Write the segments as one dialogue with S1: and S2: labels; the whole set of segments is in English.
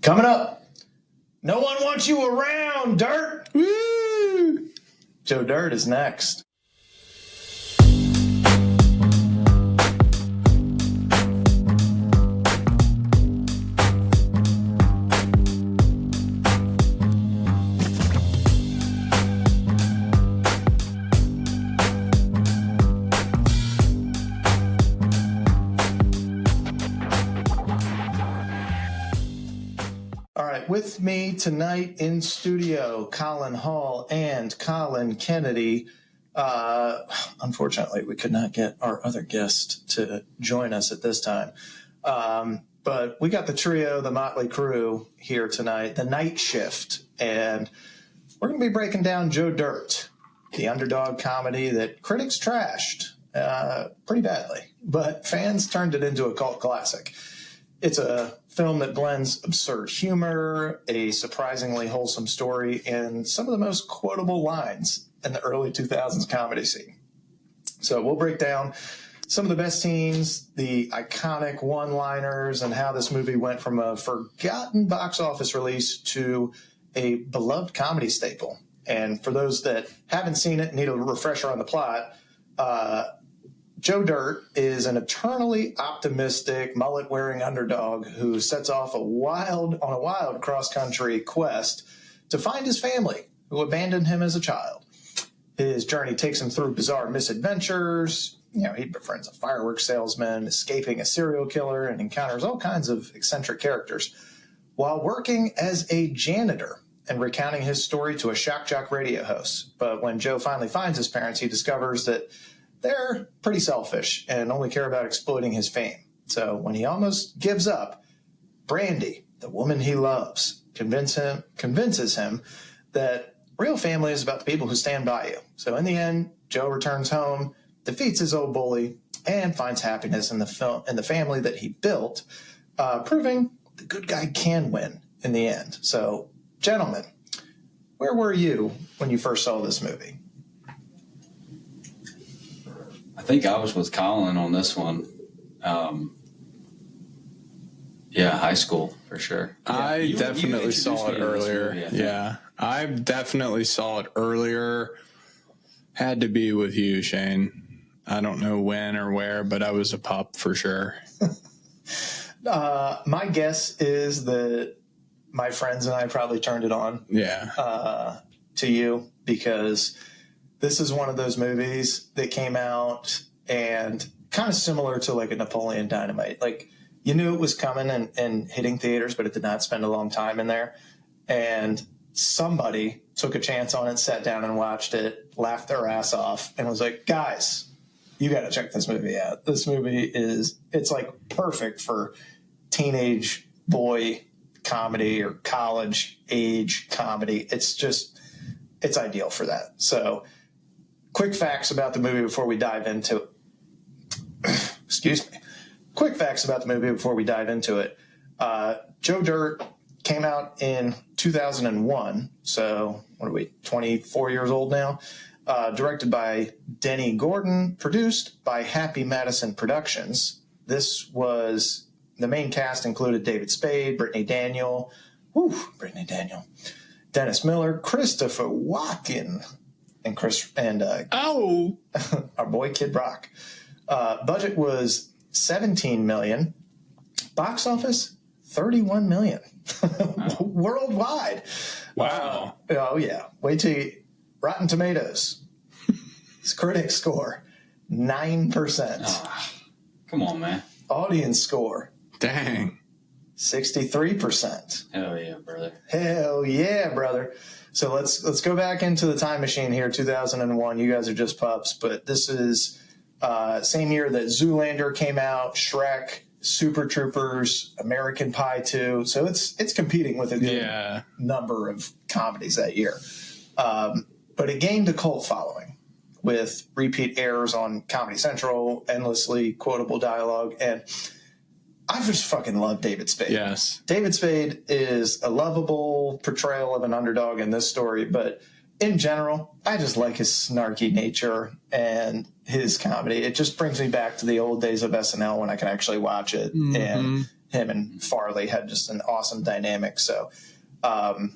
S1: Coming up, no one wants you around, Dirt. Woo! Joe Dirt is next. With me tonight in studio, Colin Hall and Colin Kennedy. Unfortunately, we could not get our other guest to join us at this time. But we got the trio, the Motley Crew, here tonight, the Nightshift. And we're going to be breaking down Joe Dirt, the underdog comedy that critics trashed pretty badly. But fans turned it into a cult classic. It's a film that blends absurd humor, a surprisingly wholesome story, and some of the most quotable lines in the early 2000s comedy scene. So we'll break down some of the best scenes, the iconic one-liners, and how this movie went from a forgotten box office release to a beloved comedy staple. And for those that haven't seen it and need a refresher on the plot, Joe Dirt is an eternally optimistic, mullet-wearing underdog who sets off on a wild cross-country quest to find his family, who abandoned him as a child. His journey takes him through bizarre misadventures. He befriends a fireworks salesman, escaping a serial killer, and encounters all kinds of eccentric characters while working as a janitor and recounting his story to a shock jock radio host. But when Joe finally finds his parents, he discovers that they're pretty selfish and only care about exploiting his fame. So when he almost gives up, Brandy, the woman he loves, convinces him that real family is about the people who stand by you. So in the end, Joe returns home, defeats his old bully, and finds happiness in the family that he built, proving the good guy can win in the end. So, gentlemen, where were you when you first saw this movie?
S2: I think I was with Colin on this one. High school for sure.
S3: Yeah, I definitely saw it earlier. I definitely saw it earlier. Had to be with you, Shane. I don't know when or where, but I was a pup for sure.
S1: My guess is that my friends and I probably turned it on. To you, because this is one of those movies that came out and kind of similar to like a Napoleon Dynamite. Like, you knew it was coming and hitting theaters, but it did not spend a long time in there. And somebody took a chance on it, sat down and watched it, laughed their ass off, and was like, guys, you got to check this movie out. This movie it's like perfect for teenage boy comedy or college age comedy. It's ideal for that. So, quick facts about the movie before we dive into it. Excuse me. Quick facts about the movie before we dive into it. Joe Dirt came out in 2001. So, what are we, 24 years old now? Directed by Denny Gordon, produced by Happy Madison Productions. The main cast included David Spade, Brittany Daniel, Dennis Miller, Christopher Walken, and our boy Kid Rock. Budget was $17 million. Box office $31 million. Wow. Worldwide.
S3: Wow.
S1: Oh yeah. Wait till Rotten Tomatoes. His critic score 9%.
S2: Oh, come on, man.
S1: Audience score.
S3: Dang.
S1: 63%.
S2: Hell yeah, brother.
S1: Hell yeah, brother. So let's go back into the time machine here, 2001. You guys are just pups, but this is same year that Zoolander came out, Shrek, Super Troopers, American Pie 2. So it's competing with a good number of comedies that year. But it gained a cult following with repeat airs on Comedy Central, endlessly quotable dialogue, and I just fucking love David Spade.
S3: Yes.
S1: David Spade is a lovable portrayal of an underdog in this story, but in general, I just like his snarky nature and his comedy. It just brings me back to the old days of SNL when I can actually watch it. Mm-hmm. And him and Farley had just an awesome dynamic. So I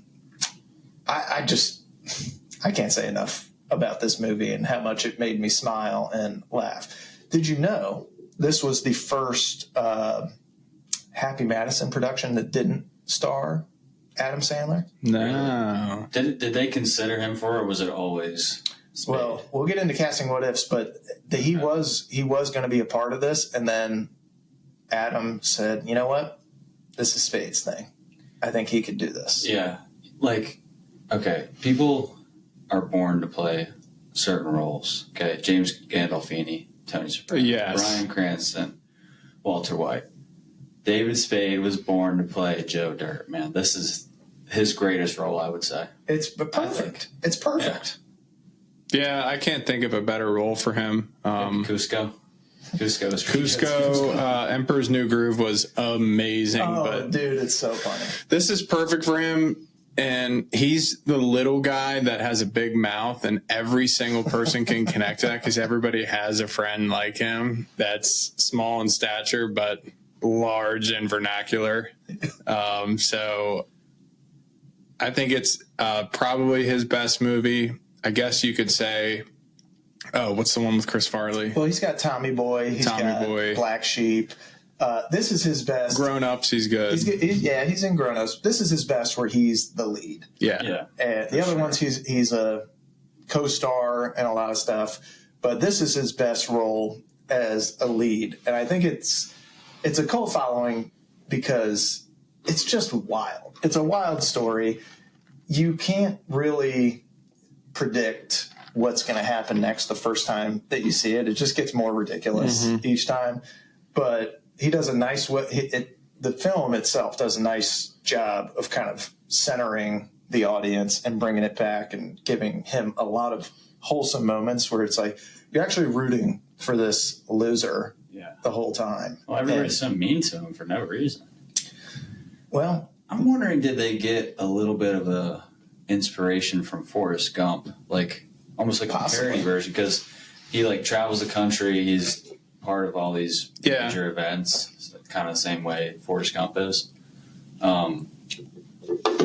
S1: can't say enough about this movie and how much it made me smile and laugh. Did you know this was the first Happy Madison production that didn't star Adam Sandler?
S3: No.
S2: Did they consider him for it, or was it always Spade?
S1: Well, we'll get into casting what ifs, but he was going to be a part of this, and then Adam said, "You know what? This is Spade's thing. I think he could do this."
S2: Yeah. Like, okay, people are born to play certain roles. Okay, James Gandolfini, Tony Soprano,
S3: Yes.
S2: Bryan Cranston, Walter White. David Spade was born to play Joe Dirt. Man, this is his greatest role, I would say.
S1: It's perfect. It's perfect.
S3: Yeah, I can't think of a better role for him.
S2: Cusco.
S3: Emperor's New Groove was amazing.
S1: Oh,
S3: but
S1: dude, it's so funny.
S3: this is perfect for him. And he's the little guy that has a big mouth, and every single person can connect to that because everybody has a friend like him that's small in stature but large in vernacular. So I think it's probably his best movie. I guess you could say, what's the one with Chris Farley?
S1: Well, he's got Tommy Boy. He's got Black Sheep. This is his best.
S3: Grown Ups, he's good.
S1: He's in Grown Ups. This is his best where he's the lead.
S3: Yeah.
S1: And the other ones, he's a co-star and a lot of stuff. But this is his best role as a lead. And I think it's a cult following because it's just wild. It's a wild story. You can't really predict what's going to happen next the first time that you see it. It just gets more ridiculous each time. But he does a nice the film itself does a nice job of kind of centering the audience and bringing it back and giving him a lot of wholesome moments where it's like you're actually rooting for this loser the whole time.
S2: Well, everybody's so mean to him for no reason.
S1: Well,
S2: I'm wondering, did they get a little bit of a inspiration from Forrest Gump, like almost like
S1: possibly.
S2: a parody version? Because he like travels the country, he's part of all these major events, kind of the same way Forrest Gump is.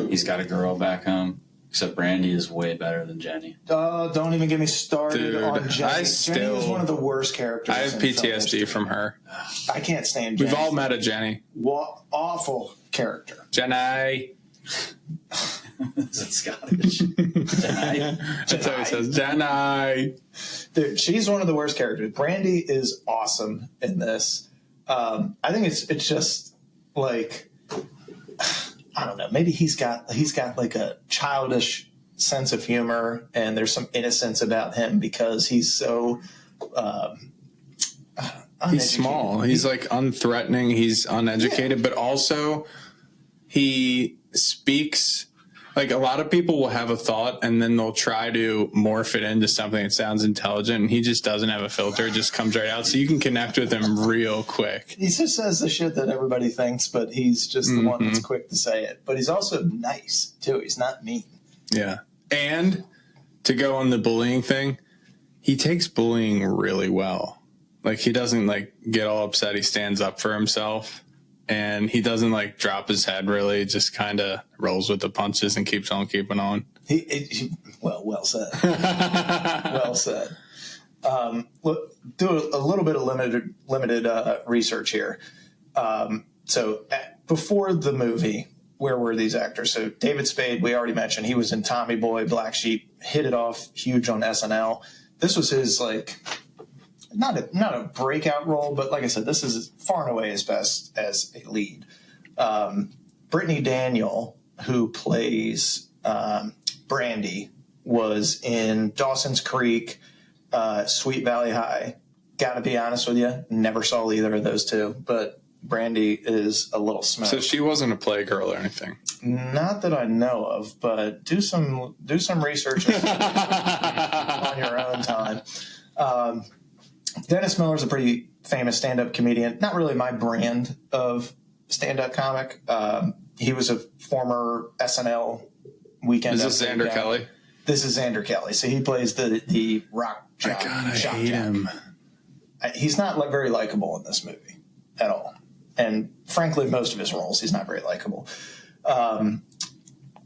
S2: He's got a girl back home, except Brandy is way better than Jenny.
S1: Don't even get me started on Jenny. Jenny is one of the worst characters.
S3: I have PTSD from her.
S1: I can't stand Jenny.
S3: We've all met a Jenny.
S1: Awful character.
S3: Jenny.
S2: Is it Scottish? Jenny.
S3: That's how he says. Jenny.
S1: Dude, she's one of the worst characters. Brandy is awesome in this. I think it's just like, I don't know. Maybe he's got like a childish sense of humor, and there's some innocence about him because he's so
S3: he's small. He's like unthreatening. He's uneducated, but also he speaks. Like a lot of people will have a thought and then they'll try to morph it into something that sounds intelligent, and he just doesn't have a filter. It just comes right out. So you can connect with him real quick.
S1: He just says the shit that everybody thinks, but he's just the one that's quick to say it. But he's also nice too. He's not mean.
S3: Yeah. And to go on the bullying thing, he takes bullying really well. Like he doesn't like get all upset. He stands up for himself. And he doesn't like drop his head really, just kind of rolls with the punches and keeps on keeping on.
S1: Well said. Well said. Look, do a little bit of limited research here. Before the movie, where were these actors? So David Spade, we already mentioned, he was in Tommy Boy, Black Sheep, hit it off huge on SNL. This was his like. Not a breakout role, but like I said, this is far and away his best as a lead. Brittany Daniel, who plays Brandy, was in Dawson's Creek, Sweet Valley High. Gotta be honest with you, never saw either of those two, but Brandy is a little smoked.
S3: So she wasn't a Playgirl or anything?
S1: Not that I know of, but do some research on your own time. Dennis Miller's a pretty famous stand-up comedian. Not really my brand of stand-up comic. He was a former SNL weekend.
S3: Is this Xander Kelly?
S1: This is Xander Kelly. So he plays the rock jock.
S3: I hate him.
S1: He's not very likable in this movie at all. and frankly, most of his roles, he's not very likable.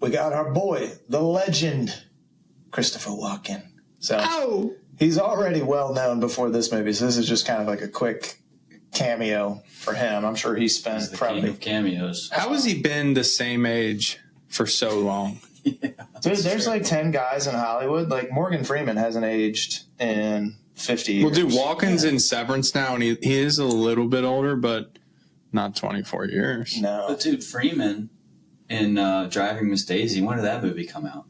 S1: We got our boy, the legend, Christopher Walken. So he's already well known before this movie. So this is just kind of like a quick cameo for him. I'm sure he spent
S2: He's the
S1: probably
S2: king of cameos.
S3: How has he been the same age for so long?
S1: Dude, there's like 10 guys in Hollywood. Like Morgan Freeman hasn't aged in 50 years.
S3: Well, dude, Walken's in Severance now, and he is a little bit older, but not 24 years.
S1: No.
S2: But dude, Freeman in Driving Miss Daisy, when did that movie come out?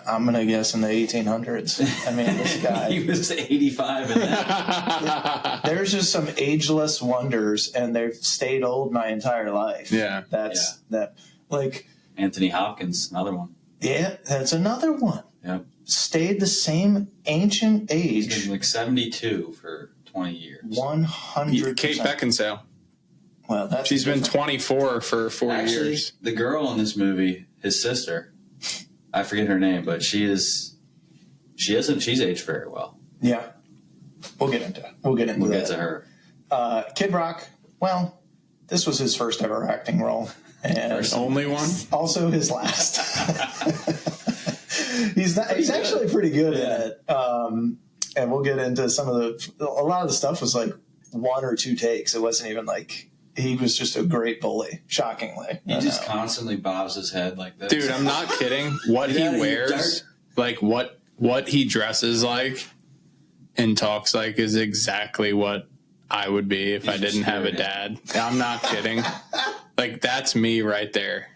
S1: I'm going to guess in the 1800s. I mean, this guy.
S2: He was 85 in that.
S1: Yeah, there's just some ageless wonders, and they've stayed old my entire life.
S3: Yeah.
S1: Like,
S2: Anthony Hopkins, another one.
S1: yeah, that's another one.
S2: Yep.
S1: Stayed the same ancient
S2: He's
S1: age.
S2: been like 72 for 20 years.
S1: 100%.
S3: Kate Beckinsale.
S1: Well, that's
S3: She's been 24 for 4
S2: Actually,
S3: years.
S2: the girl in this movie, his sister, I forget her name, but she's aged very well.
S1: Yeah. We'll get into
S2: We'll
S1: that.
S2: get to her.
S1: Kid Rock, well, this was his first ever acting role. And
S3: Only one?
S1: also his last. He's actually pretty good at it. And we'll get into a lot of the stuff was like 1 or 2 takes. It wasn't even like, he was just a great bully, shockingly.
S2: He just constantly bobs his head like this.
S3: Dude, I'm not kidding. What he wears, like what he dresses like and talks like is exactly what I would be if I didn't have a dad. I'm not kidding. Like, that's me right there.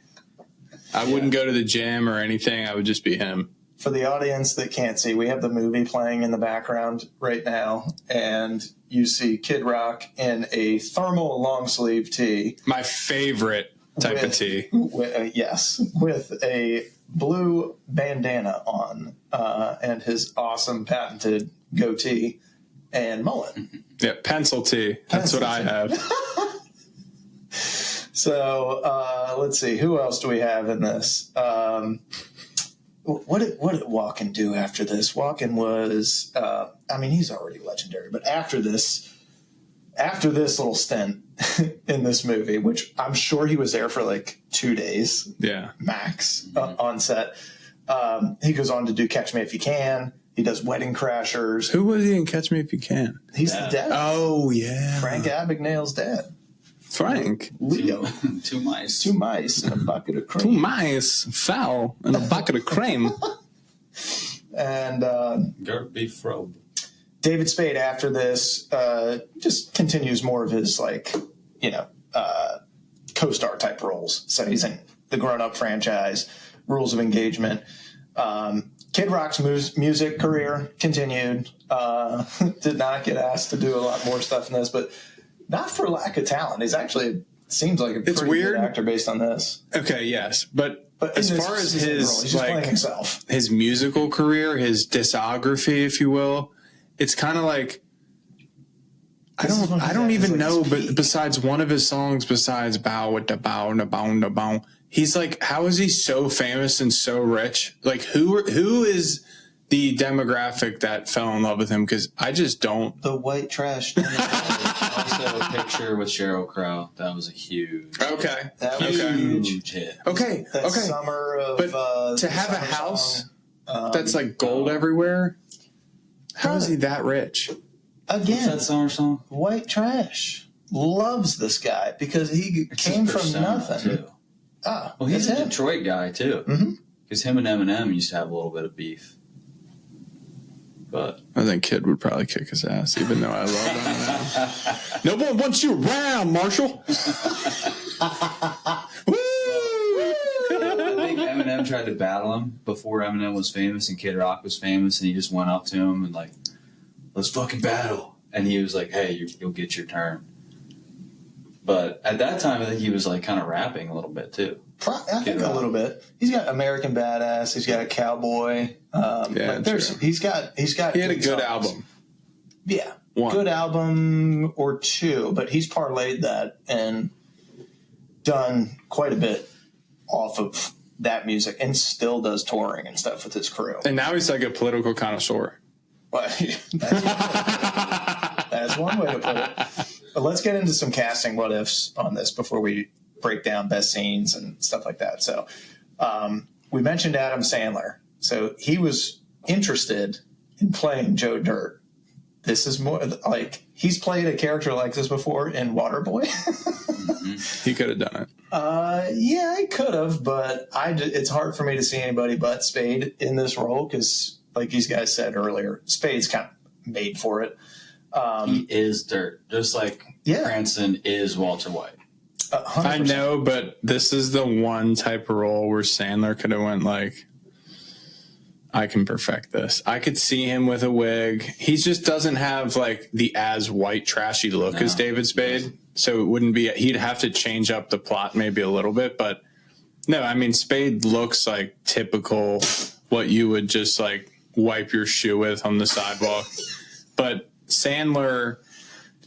S3: I wouldn't go to the gym or anything. I would just be him.
S1: For the audience that can't see, we have the movie playing in the background right now, and you see Kid Rock in a thermal long sleeve tee.
S3: My favorite type of tee.
S1: Yes, with a blue bandana on and his awesome patented goatee and mullet.
S3: Yeah, pencil tee. That's what I have.
S1: So let's see, who else do we have in this? What did Walken do after this? Walken was, he's already legendary, but after this little stint in this movie, which I'm sure he was there for like 2 days, max on set. He goes on to do Catch Me If You Can. He does Wedding Crashers.
S3: Who was he in Catch Me If You Can?
S1: He's the dad.
S3: Oh, yeah.
S1: Frank Abagnale's dad.
S3: Frank.
S1: Leo.
S2: 2 mice.
S1: 2 mice and a bucket of cream.
S3: 2 mice fell in a bucket of cream.
S1: And
S2: Gert beef robe.
S1: David Spade, after this, just continues more of his, co-star type roles. So he's in the Grown Up franchise, Rules of Engagement. Kid Rock's music career continued. Did not get asked to do a lot more stuff in this, but not for lack of talent. He's actually seems like a pretty good actor based on this.
S3: Okay, yes, but as far as his
S1: playing himself,
S3: his musical career, his discography, if you will, it's kind of like I don't even know. But besides one of his songs, besides "Bow with the Bow, da Bow, da Bow," he's like, how is he so famous and so rich? Like, who is the demographic that fell in love with him? Because I just don't.
S1: The white trash.
S2: Also, a picture with Sheryl Crow. That was a huge.
S3: Okay.
S1: That was
S2: huge hit.
S3: Okay.
S1: That
S3: okay.
S1: Summer of.
S3: But to have a house that's like gold everywhere, how is he that rich?
S1: Again,
S2: what's that summer song?
S1: White Trash loves this guy because he came from nothing.
S2: Too.
S1: Ah,
S2: well, he's a Detroit guy too. Because him and Eminem used to have a little bit of beef. But
S3: I think Kid would probably kick his ass, even though I love Eminem. No one wants you around, Marshall.
S2: I think Eminem tried to battle him before Eminem was famous and Kid Rock was famous, and he just went up to him and like, let's fucking battle. And he was like, hey, you'll get your turn. But at that time, I think he was like kind of rapping a little bit too.
S1: I think a little bit. He's got American Badass. He's got Cowboy. He's got. He
S3: had a good album.
S1: Yeah,
S3: one
S1: good album or two, but he's parlayed that and done quite a bit off of that music, and still does touring and stuff with his crew.
S3: And now he's like a political connoisseur.
S1: Well, that's That's one way to put it. But let's get into some casting what ifs on this before we break down best scenes and stuff like that. So we mentioned Adam Sandler. So he was interested in playing Joe Dirt. This is more like he's played a character like this before in Waterboy.
S3: He could have done it.
S1: Yeah, he could have, but it's hard for me to see anybody but Spade in this role because, like these guys said earlier, Spade's kind of made for it.
S2: He is Dirt, just like Cranston is Walter White.
S1: 100%.
S3: I know, but this is the one type of role where Sandler could have went like, I can perfect this. I could see him with a wig. He just doesn't have like the as white trashy look as David Spade. So it wouldn't be, he'd have to change up the plot maybe a little bit, but no, I mean, Spade looks like typical what you would just like wipe your shoe with on the sidewalk. But Sandler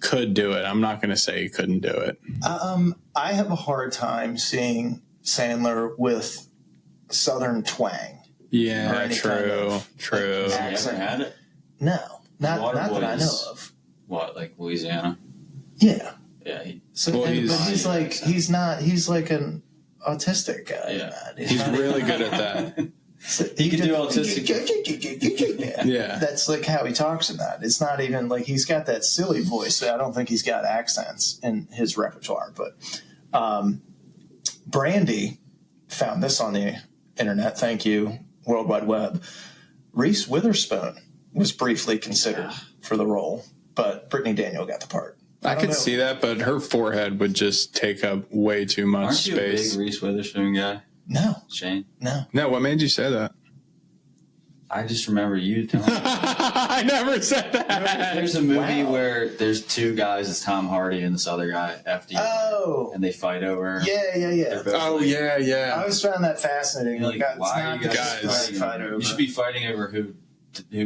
S3: could do it. I'm not going to say he couldn't do it.
S1: I have a hard time seeing Sandler with Southern twang.
S3: Yeah, true.
S2: Has he ever had it?
S1: No, not that I know of.
S2: What, like Louisiana?
S1: Yeah.
S2: Yeah.
S1: He's like an autistic guy.
S2: Yeah.
S1: He's
S3: really good at that.
S2: He can do autistic.
S3: Yeah.
S1: That's like how he talks in that. It's not even like he's got that silly voice. I don't think he's got accents in his repertoire. But Brandy found this on the internet. Thank you, World Wide Web. Reese Witherspoon was briefly considered for the role, but Brittany Daniel got the part.
S3: I could see that, but her forehead would just take up way too much
S2: Aren't
S3: space.
S2: You a big Reese Witherspoon guy?
S1: No.
S2: Shane?
S1: No.
S3: What made you say that?
S2: I just remember you telling me.
S3: I never said that.
S2: There's a movie where there's two guys, it's Tom Hardy and this other guy, FD.
S1: Oh.
S2: And they fight over.
S1: Yeah.
S3: Oh, yeah.
S1: I always found that fascinating.
S2: Like, why are you guys
S1: fighting over?
S2: You should be fighting over who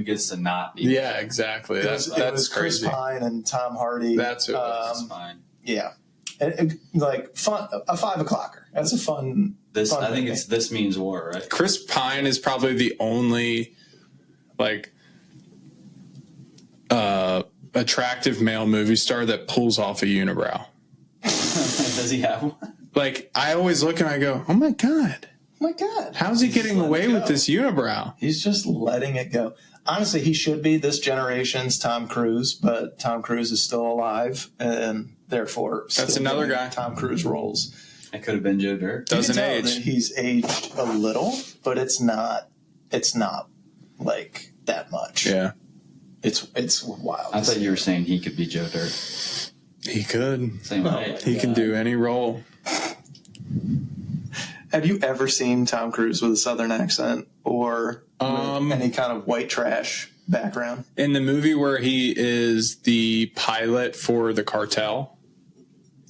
S2: gets to not be.
S3: Yeah, exactly. That's
S1: Chris
S3: crazy.
S1: Pine and Tom Hardy.
S3: That's who it was.
S2: That's fine.
S1: Yeah. Like fun, a 5 o'clocker. That's a fun.
S2: I think it's This Means War, right?
S3: Chris Pine is probably the only like attractive male movie star that pulls off a unibrow.
S2: Does he have one?
S3: Like I always look and I go, oh my god, how's he getting away with this unibrow?
S1: He's just letting it go. Honestly, he should be this generation's Tom Cruise, but Tom Cruise is still alive, and therefore
S3: that's another guy.
S1: Tom Cruise roles.
S2: It could have been Joe Dirt.
S3: Doesn't age.
S1: That he's aged a little, but it's not like that much.
S3: Yeah,
S1: it's wild.
S2: I thought you were saying he could be Joe Dirt.
S3: He could.
S2: Same way.
S3: He can do any role.
S1: Have you ever seen Tom Cruise with a Southern accent or any kind of white trash background?
S3: In the movie where he is the pilot for the cartel.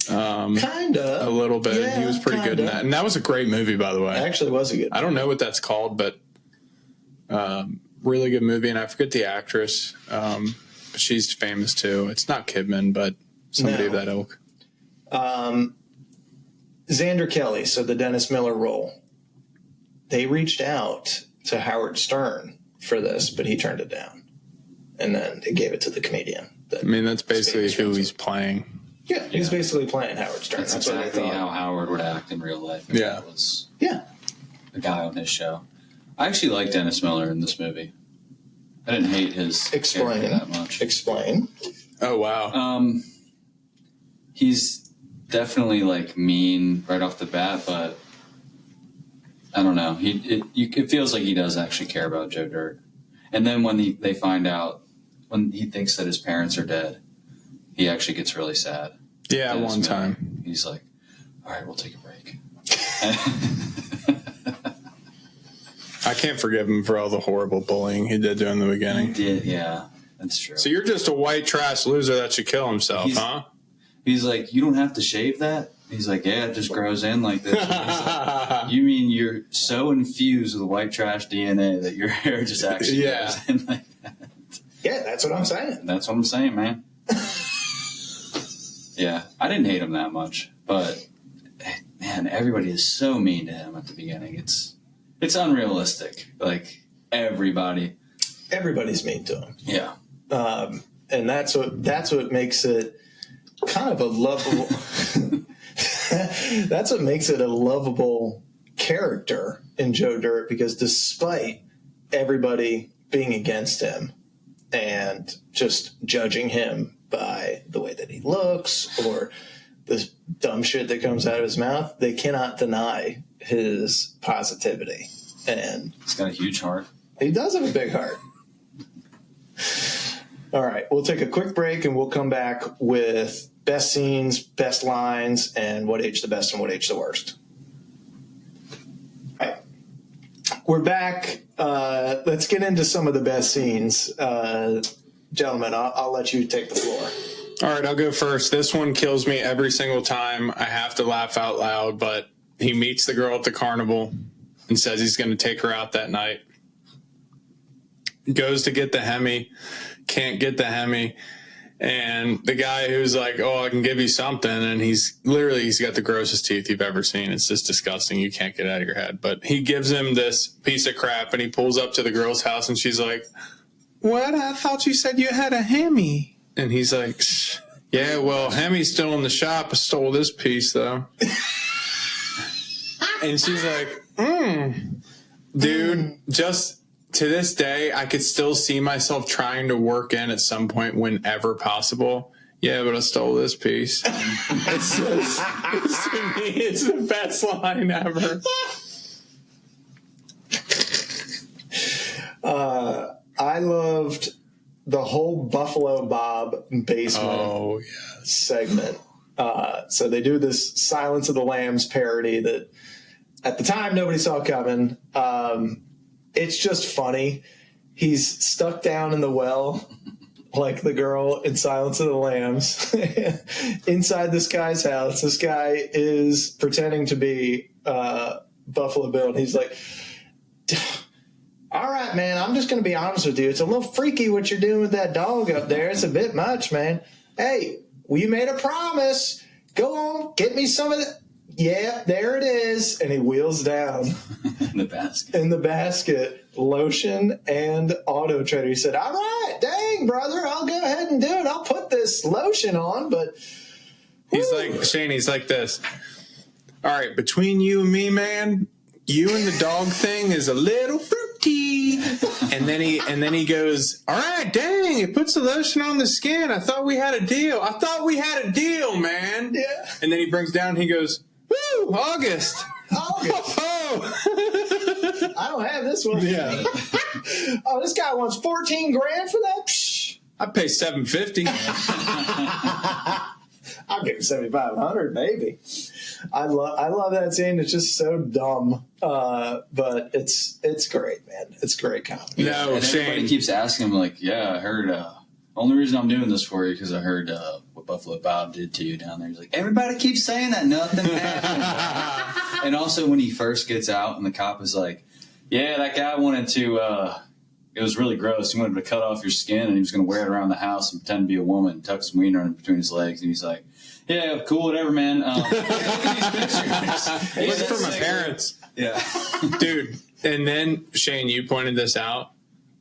S1: Kinda.
S3: A little bit.
S1: Yeah,
S3: he was pretty good in that. And that was a great movie, by the way.
S1: It actually was a good movie.
S3: I don't know what that's called, but really good movie. And I forget the actress. But she's famous too. It's not Kidman, but somebody of that ilk.
S1: Xander Kelly, so the Dennis Miller role. They reached out to Howard Stern for this, but he turned it down. And then they gave it to the comedian.
S3: I mean, that's basically who he's playing.
S1: Yeah, he's basically playing Howard Stern.
S2: That's
S1: what I
S2: exactly
S1: thought.
S2: how Howard would act in real life.
S3: Yeah.
S2: That was
S1: Yeah.
S2: a guy on his show. I actually like Dennis Miller in this movie. I didn't hate his character that much.
S1: Explain.
S3: Oh, wow.
S2: He's definitely like mean right off the bat, but I don't know. It feels like he does actually care about Joe Dirt. And then when they find out, when he thinks that his parents are dead, he actually gets really sad.
S3: Yeah,
S2: Dennis
S3: one
S2: Miller.
S3: time.
S2: He's like, all right, we'll take a break.
S3: I can't forgive him for all the horrible bullying he did in the beginning.
S2: He did, yeah, that's true.
S3: So you're just a white trash loser that should kill himself, huh?
S2: He's like, you don't have to shave that? He's like, yeah, it just grows in like this. Like, you mean you're so infused with white trash DNA that your hair just actually grows in like that?
S1: Yeah, that's what I'm saying.
S2: That's what I'm saying, man. Yeah, I didn't hate him that much, but man, everybody is so mean to him at the beginning. It's unrealistic. Like everybody's
S1: mean to him.
S2: Yeah.
S1: and that's what makes it kind of a lovable. That's what makes it a lovable character in Joe Dirt, because despite everybody being against him and just judging him by the way that he looks or the dumb shit that comes out of his mouth, they cannot deny his positivity. And
S2: he's got a huge heart.
S1: He does have a big heart. All right, we'll take a quick break and we'll come back with best scenes, best lines, and what aged the best and what aged the worst. All right. We're back. Let's get into some of the best scenes. Gentlemen, I'll let you take the floor.
S3: All right, I'll go first. This one kills me every single time. I have to laugh out loud, but he meets the girl at the carnival and says he's going to take her out that night. Goes to get the Hemi, can't get the Hemi. And the guy who's like, oh, I can give you something. And he's got the grossest teeth you've ever seen. It's just disgusting. You can't get it out of your head. But he gives him this piece of crap and he pulls up to the girl's house and she's like, what? I thought you said you had a Hemi. And he's like, yeah, well, Hemi's still in the shop. I stole this piece, though. And she's like, dude, just to this day, I could still see myself trying to work in at some point whenever possible. Yeah, but I stole this piece. It's to me, it's the best line ever.
S1: I loved the whole Buffalo Bob basement segment. So they do this Silence of the Lambs parody that at the time nobody saw coming. It's just funny. He's stuck down in the well like the girl in Silence of the Lambs inside this guy's house. This guy is pretending to be Buffalo Bill, and he's like, all right, man, I'm just going to be honest with you. It's a little freaky what you're doing with that dog up there. It's a bit much, man. Hey, well, you made a promise. Go on, get me some of it. Yeah, there it is. And he wheels down in the basket, lotion and auto trader. He said, all right, dang, brother, I'll go ahead and do it. I'll put this lotion on, but
S3: he's like, Shane, he's like this. All right, between you and me, man, you and the dog thing is a little fruity. And then he goes, all right, dang, it puts the lotion on the skin. I thought we had a deal. Man.
S1: Yeah.
S3: And then he brings down, he goes, woo, August.
S1: Oh. I don't have this one.
S3: Yeah.
S1: Oh, this guy wants $14,000 for that? Psh.
S3: I pay $750.
S1: I'll give him $7,500, maybe. I love that scene. It's just so dumb, but it's great, man. It's great comedy.
S3: No,
S2: and everybody keeps asking him, like, yeah, I heard. Only reason I'm doing this for you because I heard what Buffalo Bob did to you down there. He's like, everybody keeps saying that, nothing happened. And also, when he first gets out, and the cop is like, yeah, that guy wanted to. It was really gross. He wanted to cut off your skin, and he was going to wear it around the house and pretend to be a woman, and tuck his wiener in between his legs. And he's like, yeah, cool, whatever, man. Look at these pictures.
S3: Look for my parents.
S2: Yeah.
S3: Dude, and then, Shane, you pointed this out,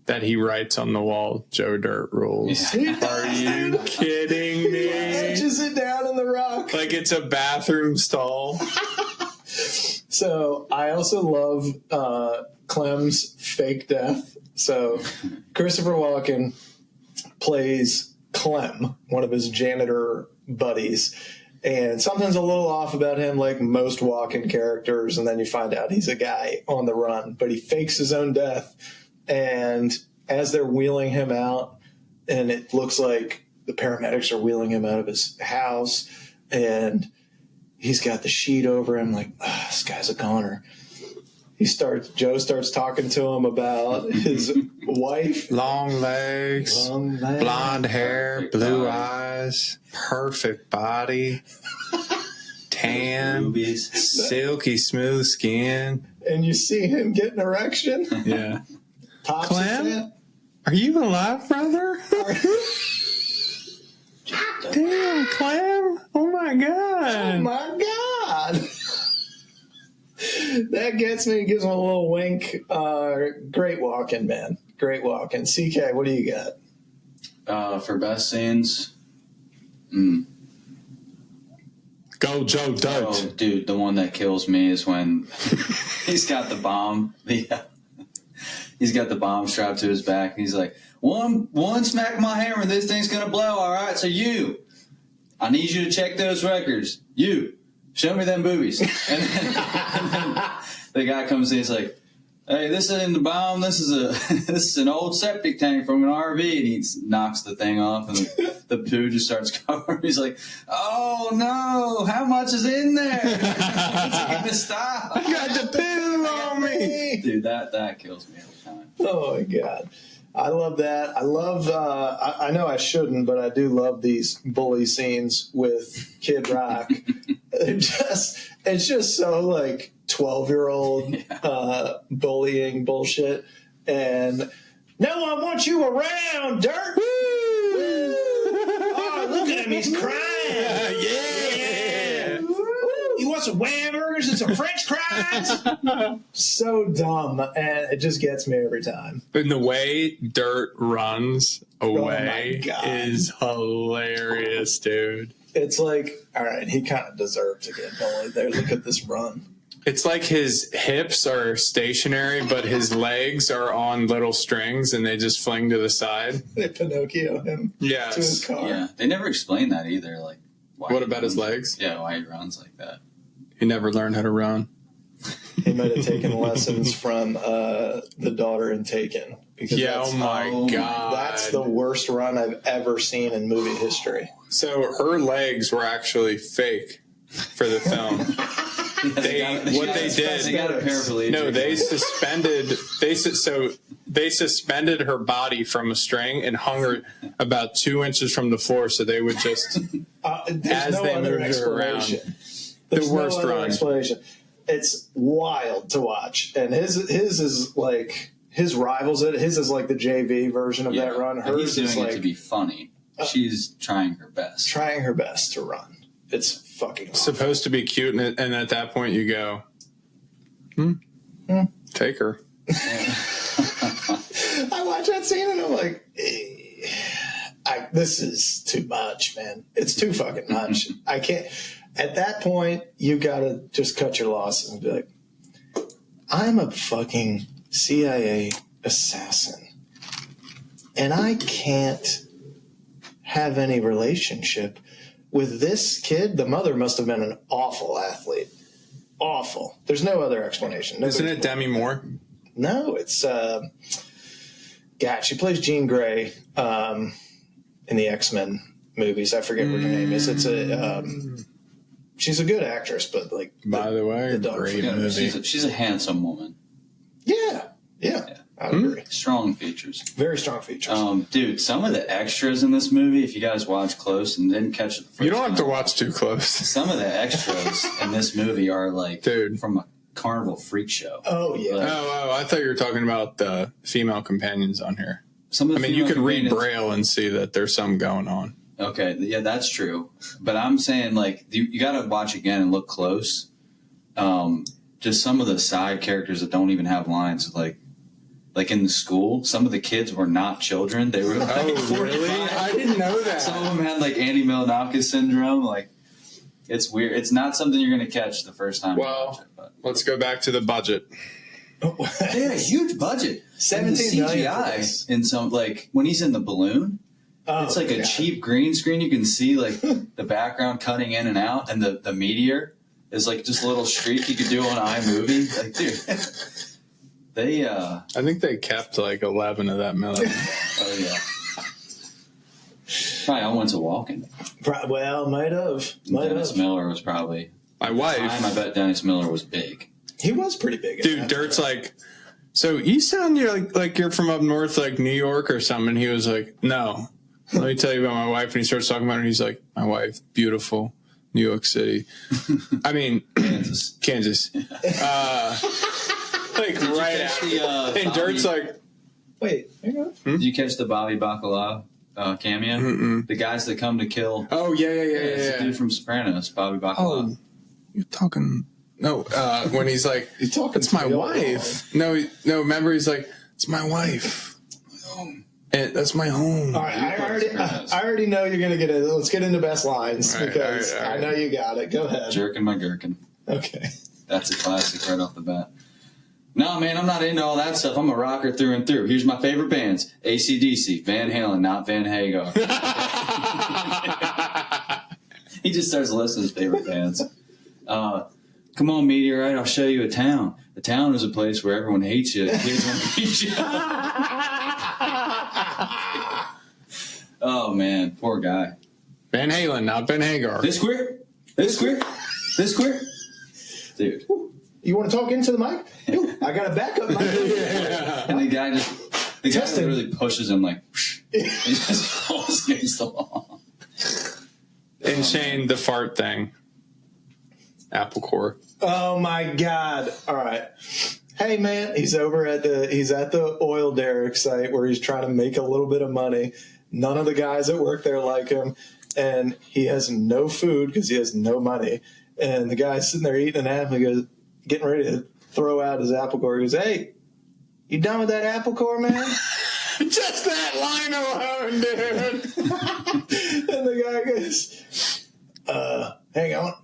S3: that he writes on the wall, Joe Dirt rules.
S1: Yeah.
S3: Are you kidding me?
S1: He etches it down in the rock.
S3: Like it's a bathroom stall.
S1: So I also love Clem's fake death. So Christopher Walken plays Clem, one of his janitor buddies, and something's a little off about him, like most Walken characters, and then you find out he's a guy on the run, but he fakes his own death. And as they're wheeling him out, and it looks like the paramedics are wheeling him out of his house, and he's got the sheet over him, like, oh, this guy's a goner. Joe starts talking to him about his wife.
S3: Long legs, blonde hair, blue eyes, perfect body, tan,
S2: Boobies.
S3: silky smooth skin.
S1: And you see him get an erection.
S3: Yeah.
S1: Pops
S3: Clem, are you alive, brother? Damn, Clem. Oh, my God.
S1: Oh, my God. That gets me. Gives him a little wink. Great walking, man. Great walking. CK, what do you got?
S2: For best scenes,
S3: Go Joe Dirt.
S2: oh, dude, the one that kills me is when he's got the bomb. He's got the bomb strapped to his back, and he's like, one smack my hammer, this thing's gonna blow. All right, so I need you to check those records. Show me them boobies. And then the guy comes in, he's like, hey, this isn't the bomb. This is an old septic tank from an RV. And he knocks the thing off, and the poo just starts covering. He's like, oh no, how much is in there? Stop.
S3: I got the poo on me.
S2: Dude, that kills me every time.
S1: Oh my God. I love that. I love, I know I shouldn't, but I do love these bully scenes with Kid Rock. It's just so like 12-year-old bullying bullshit. And no one wants you around, Dirt. Woo! Oh, look at him. He's crying. Yeah. You want some hamburgers and some French fries? So dumb. And it just gets me every time.
S3: And the way Dirt runs away is hilarious, dude.
S1: It's like, all right, he kind of deserves to get bullied there. Look at this run.
S3: It's like his hips are stationary, but his legs are on little strings, and they just fling to the side.
S1: They Pinocchio him to his car.
S2: Yeah, they never explain that either. Like,
S3: what about his legs?
S2: Yeah, why he runs like that.
S3: He never learned how to run.
S1: He might have taken lessons from the daughter in Taken. Because
S3: oh my God.
S1: That's the worst run I've ever seen in movie history.
S3: So her legs were actually fake for the film. They got a paraplegic. No, they suspended her body from a string and hung her about 2 inches from the floor, so they would just as they moved her around.
S1: There's
S3: the worst
S1: no other
S3: run.
S1: Explanation. It's wild to watch, and his is like his rivals. His is like the JV version of that run.
S2: Hers
S1: is
S2: doing
S1: like
S2: it to be funny. She's trying her best.
S1: Trying her best to run. It's fucking awful.
S3: Supposed to be cute, and at that point you go, take her.
S1: I watch that scene and I'm like, this is too much, man. It's too fucking much. I can't. At that point, you gotta just cut your losses and be like, I'm a fucking CIA assassin, and I can't have any relationship with this kid. The mother must have been an awful athlete. Awful. There's no other explanation.
S3: Isn't it Demi Moore?
S1: No, it's she plays Jean Grey in the X-Men movies. I forget what her name is. It's she's a good actress, but like
S3: by the way, great movie.
S2: She's a handsome woman.
S1: Yeah. I agree.
S2: Strong features.
S1: Very strong features.
S2: Dude, some of the extras in this movie, if you guys watch close and didn't catch it the first
S3: you don't have to watch too close.
S2: Some of the extras in this movie are like from a carnival freak show.
S1: Oh, yeah.
S2: Like,
S3: I thought you were talking about the female companions on here.
S2: You
S3: can read Braille and see that there's some going on.
S2: Okay, yeah, that's true. But I'm saying, like, you got to watch again and look close. Just some of the side characters that don't even have lines, like in the school, some of the kids were not children. They were like,
S3: oh, really? I didn't know that.
S2: Some of them had like Annie Milonakis syndrome. Like, it's weird. It's not something you're going to catch the first time.
S3: Well, let's go back to the budget.
S2: They had a huge budget.
S1: 17 million
S2: CGI in some, like, when he's in the balloon. It's like a cheap green screen. You can see like the background cutting in and out, and the meteor is like just a little streak you could do on iMovie. Like, dude, I
S3: think they kept like 11 of that million.
S2: Oh yeah. Probably all went to Walken.
S1: Well, might have.
S2: Dennis Miller was probably
S3: my wife.
S2: I bet Dennis Miller was big.
S1: He was pretty big.
S3: Dude, Dirt's like, so you sound like you're from up north, like New York or something. He was like, no. Let me tell you about my wife. And he starts talking about her. He's like, my wife, beautiful, New York City. I mean, Kansas. Like right after. And Dirt's like,
S1: wait, hang on.
S2: Did you catch the Bobby Bacala cameo?
S3: Mm-mm.
S2: The guys that come to kill.
S3: Oh, yeah.
S2: It's the dude from Sopranos, Bobby Bacala.
S3: Oh, you're talking. No, when he's like, it's my wife. No, remember, he's like, it's my wife. That's my home.
S4: All right, I already know you're going to get it. Let's get into best lines because
S3: all right.
S4: I know you got it. Go ahead.
S2: Jerking my gherkin.
S4: Okay.
S2: That's a classic right off the bat. No, man, I'm not into all that stuff. I'm a rocker through and through. Here's my favorite bands. AC/DC, Van Halen, not Van Hagar. He just starts listing his favorite bands. Come on, Meteorite, I'll show you a town. A town is a place where everyone hates you. Kids won't hate you. Oh, man, poor guy.
S3: Van Halen, not Van Hagar.
S2: This queer? Dude.
S4: You want to talk into the mic? I got a backup mic.
S3: Yeah.
S2: And the guy really pushes him like, he just falls against the wall.
S3: And Shane, the fart thing. Apple core.
S4: Oh my God. All right. Hey man, he's at the oil derrick site where he's trying to make a little bit of money. None of the guys that work there like him, and he has no food because he has no money. And the guy's sitting there eating an apple. He goes, getting ready to throw out his apple core. He goes, "Hey, you done with that apple core, man?"
S3: Just that line alone, dude.
S4: And the guy goes, "Hang on."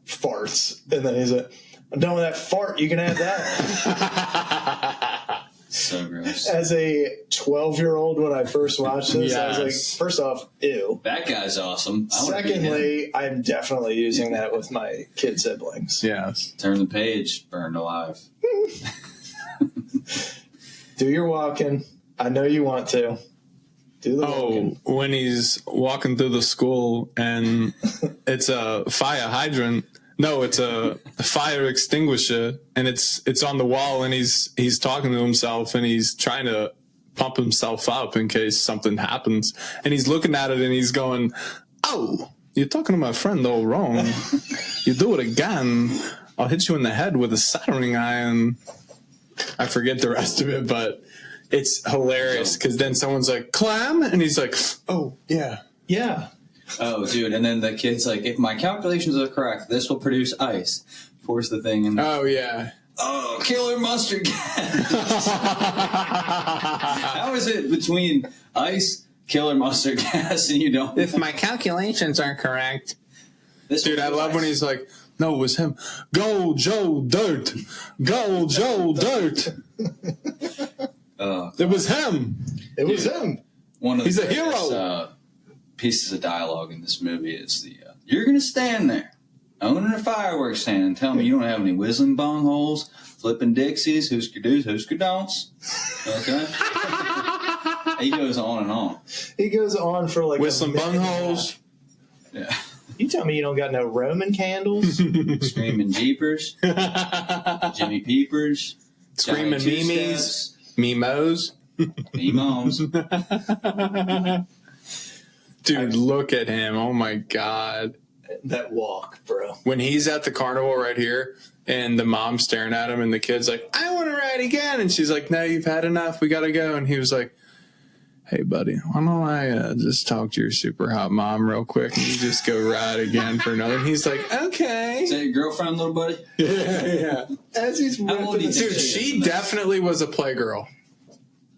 S4: Farts. And then he's like, "I'm done with that fart. You can have that."
S2: So gross.
S4: As a 12-year-old, when I first watched this, I was like,
S3: Yes.
S4: first off, ew.
S2: That guy's awesome. I wanna be him.
S4: Secondly, I'm definitely using that with my kid siblings.
S3: Yes.
S2: Turn the page, burned alive.
S4: Do your walking. I know you want to. Do the walking.
S3: When he's walking through the school and it's a fire hydrant. No, it's a fire extinguisher, and it's on the wall, and he's talking to himself, and he's trying to pump himself up in case something happens, and he's looking at it, and he's going, "Oh, you're talking to my friend all wrong. You do it again, I'll hit you in the head with a soldering iron." I forget the rest of it, but it's hilarious because then someone's like, "Clam," and he's like, "Oh, yeah."
S4: Yeah.
S2: Oh, dude. And then the kid's like, if my calculations are correct, this will produce ice. Pours the thing in.
S3: Oh, yeah.
S2: Oh, killer mustard gas. How is it between ice, killer mustard gas, and you don't?
S3: If my calculations are correct.
S2: This
S3: Dude, I love
S2: ice.
S3: when he's like, "No, it was him. Go, Joe Dirt. Go, Joe Dirt." It was him.
S4: It was him.
S2: One of
S3: He's
S2: the
S3: a hero.
S2: greatest, pieces of dialogue in this movie is the you're going to stand there owning a fireworks stand and tell me you don't have any whistling bong holes, flipping Dixies, hoosker do's, hoosker don'ts. Okay? He goes on and on.
S4: He goes on for like
S3: Whistling
S4: a minute and a half.
S3: bungholes.
S2: Yeah.
S4: You tell me you don't got no Roman candles?
S2: Screaming Jeepers, Jimmy Peepers,
S3: Screaming
S2: Johnny
S3: Mimis.
S2: Two-Steps,
S3: Mimos.
S2: Mimos.
S3: Dude, look at him. Oh, my God.
S4: That walk, bro.
S3: When he's at the carnival right here and the mom's staring at him and the kid's like, "I want to ride again." And she's like, "No, you've had enough. We got to go." And he was like, "Hey, buddy, why don't I just talk to your super hot mom real quick and you just go ride again for another?" And he's like, "Okay."
S2: Is that your girlfriend, little buddy?
S3: Yeah.
S4: As he's
S2: How old do you
S4: ripping
S2: think
S3: Dude,
S4: his-
S3: she definitely was a playgirl.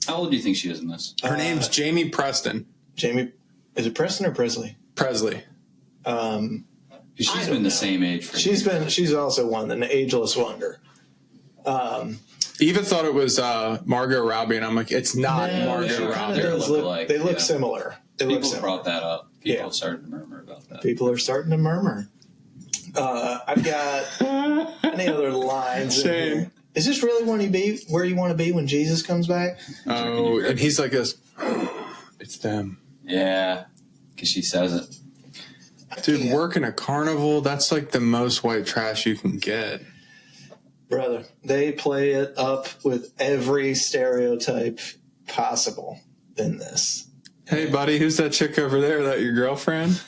S2: How old do you think she is in this?
S3: Her name's Jamie Preston.
S4: Jamie, is it Preston or Presley?
S3: Presley.
S2: She's been the same age for
S4: She's also one, an ageless wonder.
S3: Eva thought it was Margot Robbie, and I'm like, it's not
S4: No,
S3: Margot
S4: she
S2: Robbie.
S4: kinda
S3: Robbie.
S2: They
S4: does
S2: look
S4: look-
S2: alike,
S4: They look
S2: yeah.
S4: similar. They look
S2: People
S4: similar.
S2: brought that up. People
S4: Yeah.
S2: started to murmur about that.
S4: People are starting to murmur. I've got any other lines in
S3: Shame.
S4: here? Is this really where you want to be when Jesus comes back?
S3: Oh, and he's like this. It's them.
S2: Yeah, because she says it.
S3: Dude, working a carnival, that's like the most white trash you can get.
S4: Brother, they play it up with every stereotype possible in this.
S3: Hey, buddy, who's that chick over there? That your girlfriend?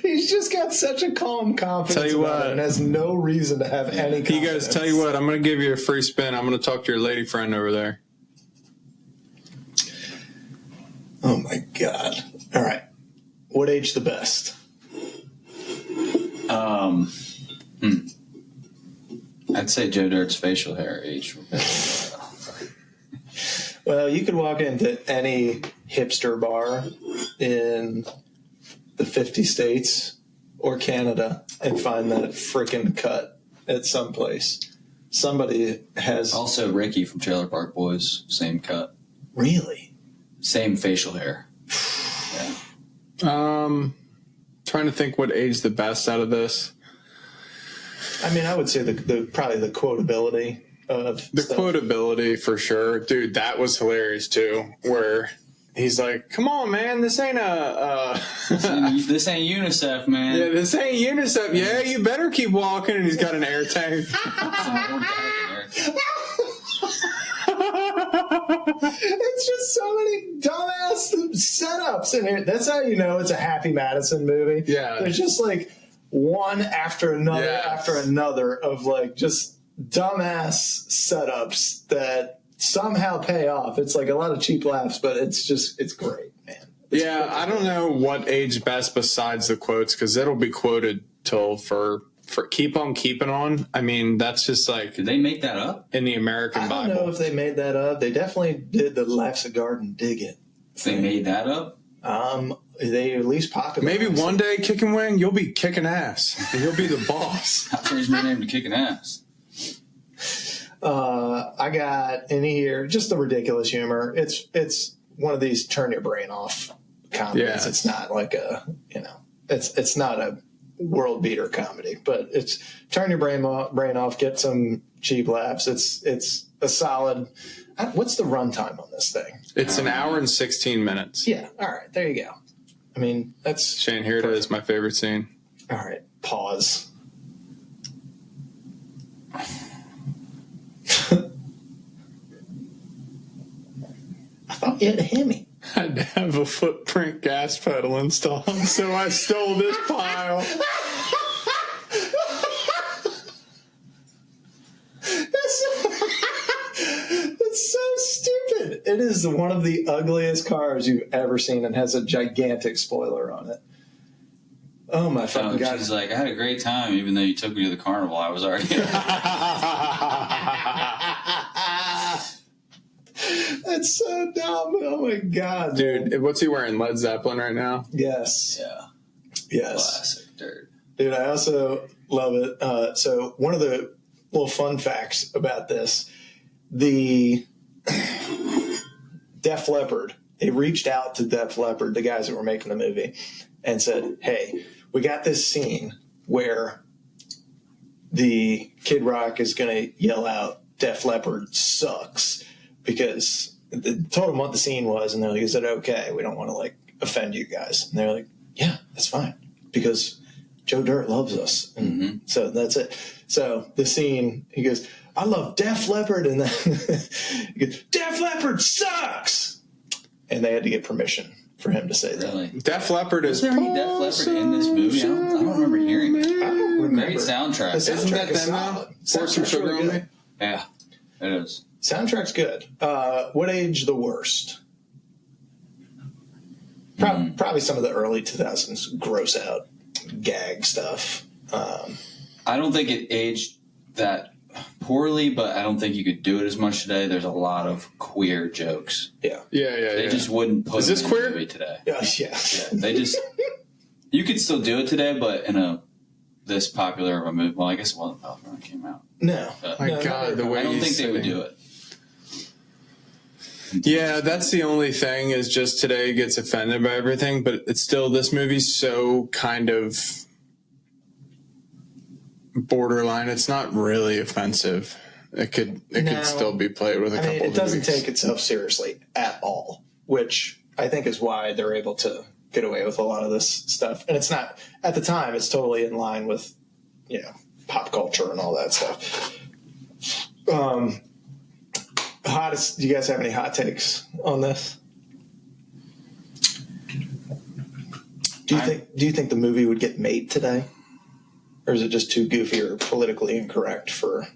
S4: He's just got such a calm confidence
S3: Tell you
S4: about
S3: what.
S4: it and has no reason to have any confidence.
S3: He goes, "Tell you what, I'm going to give you a free spin. I'm going to talk to your lady friend over there."
S4: Oh, my God. All right. What age the
S2: I'd say Joe Dirt's facial hair aged.
S4: Well, you could walk into any hipster bar in the 50 states or Canada and find that freaking cut at some place. Somebody has...
S2: Also, Ricky from Trailer Park Boys, same cut.
S4: Really?
S2: Same facial hair.
S3: Trying to think what aged the best out of this.
S4: I mean, I would say probably the quotability of
S3: the
S4: stuff.
S3: Quotability for sure. Dude, that was hilarious too, where he's like, come on, man, this ain't
S2: this ain't UNICEF, man.
S3: Yeah, this ain't UNICEF. Yeah, you better keep walking. And he's got an air tank.
S4: It's just so many dumbass setups in here. That's how you know it's a Happy Madison movie.
S3: Yeah.
S4: There's just like one after another after another of like just dumbass setups that somehow pay off. It's like a lot of cheap laughs, but it's great, man.
S3: I don't know what aged best besides the quotes, because it'll be quoted till for keep on keeping on. I mean, that's just like...
S2: Did they make that up?
S3: In the American Bible.
S4: I don't know if they made that up. They definitely did the Laughs a Garden Dig It.
S2: They made that up?
S4: They at least popularized
S3: Maybe one day, Kick and Wing, you'll be kicking ass. And you'll be the boss.
S2: I'll change my name to Kicking Ass.
S4: I got in here just the ridiculous humor. It's one of these turn your brain off comedies.
S3: Yeah.
S4: It's not like it's not a world beater comedy, but it's turn your brain off, get some cheap laughs. It's a solid. What's the runtime on this thing?
S3: It's an hour and 16 minutes.
S4: Yeah. All right. There you go. I mean, that's
S3: Shane, here it is, my favorite scene.
S4: all right. Pause. I thought you had a Hemi.
S3: I had to have a footprint gas pedal installed, so I stole this pile.
S4: That's so stupid. It is one of the ugliest cars you've ever seen and has a gigantic spoiler on it. Oh my fucking god.
S2: She's like, I had a great time, even though you took me to the carnival. I was already...
S4: That's so dumb. Oh my god.
S3: Dude, what's he wearing? Led Zeppelin right now?
S4: Yes.
S2: Yeah.
S4: Yes.
S2: Classic dirt.
S4: Dude, I also love it. So one of the little fun facts about this, the Def Leppard, they reached out to Def Leppard, the guys that were making the movie, and said, hey, we got this scene where the Kid Rock is going to yell out, Def Leppard sucks, because told them what the scene was, and they're like, is it okay? We don't want to, like, offend you guys. And they're like, yeah, that's fine, because Joe Dirt loves us. And so that's it. So the scene, he goes, I love Def Leppard, and then he goes, Def Leppard sucks! And they had to get permission for him to say that.
S2: Really?
S3: Def Leppard is...
S2: Was there any Def Leppard in this movie? I don't remember hearing it.
S4: I don't remember.
S2: Great soundtrack.
S4: The
S3: Isn't that
S4: soundtrack is
S3: them now?
S4: solid.
S3: Pour some
S4: Soundtrack's
S3: sugar
S4: really
S3: on
S4: good.
S3: me?
S2: Yeah, it is.
S4: Soundtrack's good. What age the worst? Probably some of the early 2000s gross out gag stuff.
S2: I don't think it aged that poorly, but I don't think you could do it as much today. There's a lot of queer jokes.
S4: Yeah.
S2: They just wouldn't put
S3: Is this
S2: them in
S3: queer?
S2: the movie today.
S4: Yeah.
S2: They just... You could still do it today, but in this popular of a movie... Well, I guess it wasn't popular when it came out.
S4: No.
S3: My
S4: No,
S3: God, the way
S2: I don't
S3: he's
S2: think they would
S3: sitting.
S2: do it.
S3: Yeah, that's the only thing, is just today gets offended by everything, but it's still, this movie's so kind of borderline. It's not really offensive. It could still be played with a couple of
S4: it doesn't
S3: tweaks.
S4: take itself seriously at all, which I think is why they're able to get away with a lot of this stuff. And it's not, at the time, it's totally in line with, pop culture and all that stuff. Hottest, do you guys have any hot takes on this? Do you think the movie would get made today? Or is it just too goofy or politically incorrect for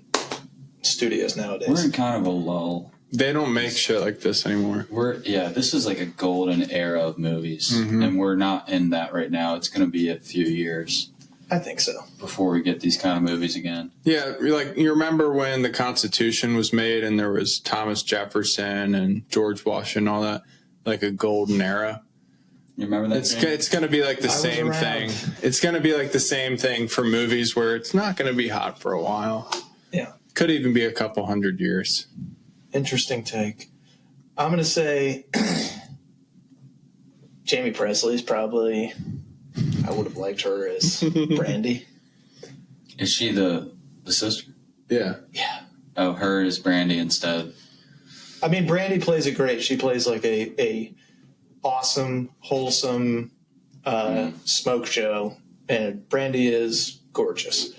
S4: studios nowadays?
S2: We're in kind of a lull.
S3: They don't make shit like this anymore.
S2: This is like a golden era of movies, and we're not in that right now. It's going to be a few years.
S4: I think so.
S2: Before we get these kind of movies again.
S3: Yeah, like you remember when the Constitution was made and there was Thomas Jefferson and George Washington, all that, like a golden era.
S2: You remember that?
S3: It's going to be like the same thing. It's going to be like the same thing for movies where it's not going to be hot for a while.
S4: Yeah.
S3: Could even be a couple 100 years.
S4: Interesting take. I'm going to say Jamie Presley's probably, I would have liked her as Brandy.
S2: Is she the sister?
S3: Yeah.
S4: Yeah.
S2: Oh, her is Brandy instead.
S4: I mean, Brandy plays it great. She plays like a awesome, wholesome smoke show, and Brandy is gorgeous.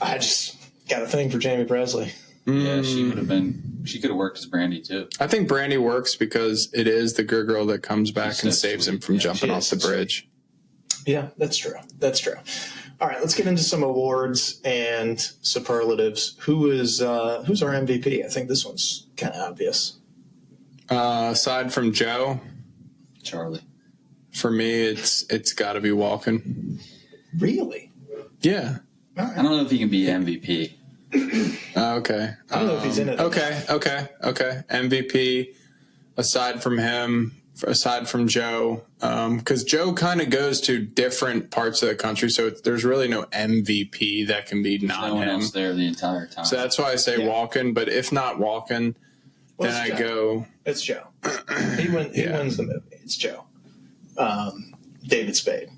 S4: I just got a thing for Jamie Presley.
S2: Yeah, she could have worked as Brandy too.
S3: I think Brandy works because it is the good girl that comes back and saves him from jumping off the bridge.
S4: Yeah, that's true. That's true. All right, let's get into some awards and superlatives. Who's our MVP? I think this one's kind of obvious.
S3: Aside from Joe,
S2: Charlie.
S3: For me, it's got to be Walken.
S4: Really?
S3: Yeah.
S4: All right.
S2: I don't know if he can be MVP.
S3: Okay.
S4: I don't know if he's in it.
S3: Okay. MVP, aside from him, aside from Joe, because Joe kind of goes to different parts of the country, so there's really no MVP that can be not
S2: no one
S3: him.
S2: else there the entire time.
S3: So that's why I say Walken, but if not Walken, then I go...
S4: It's Joe. He wins the movie. It's Joe. David Spade.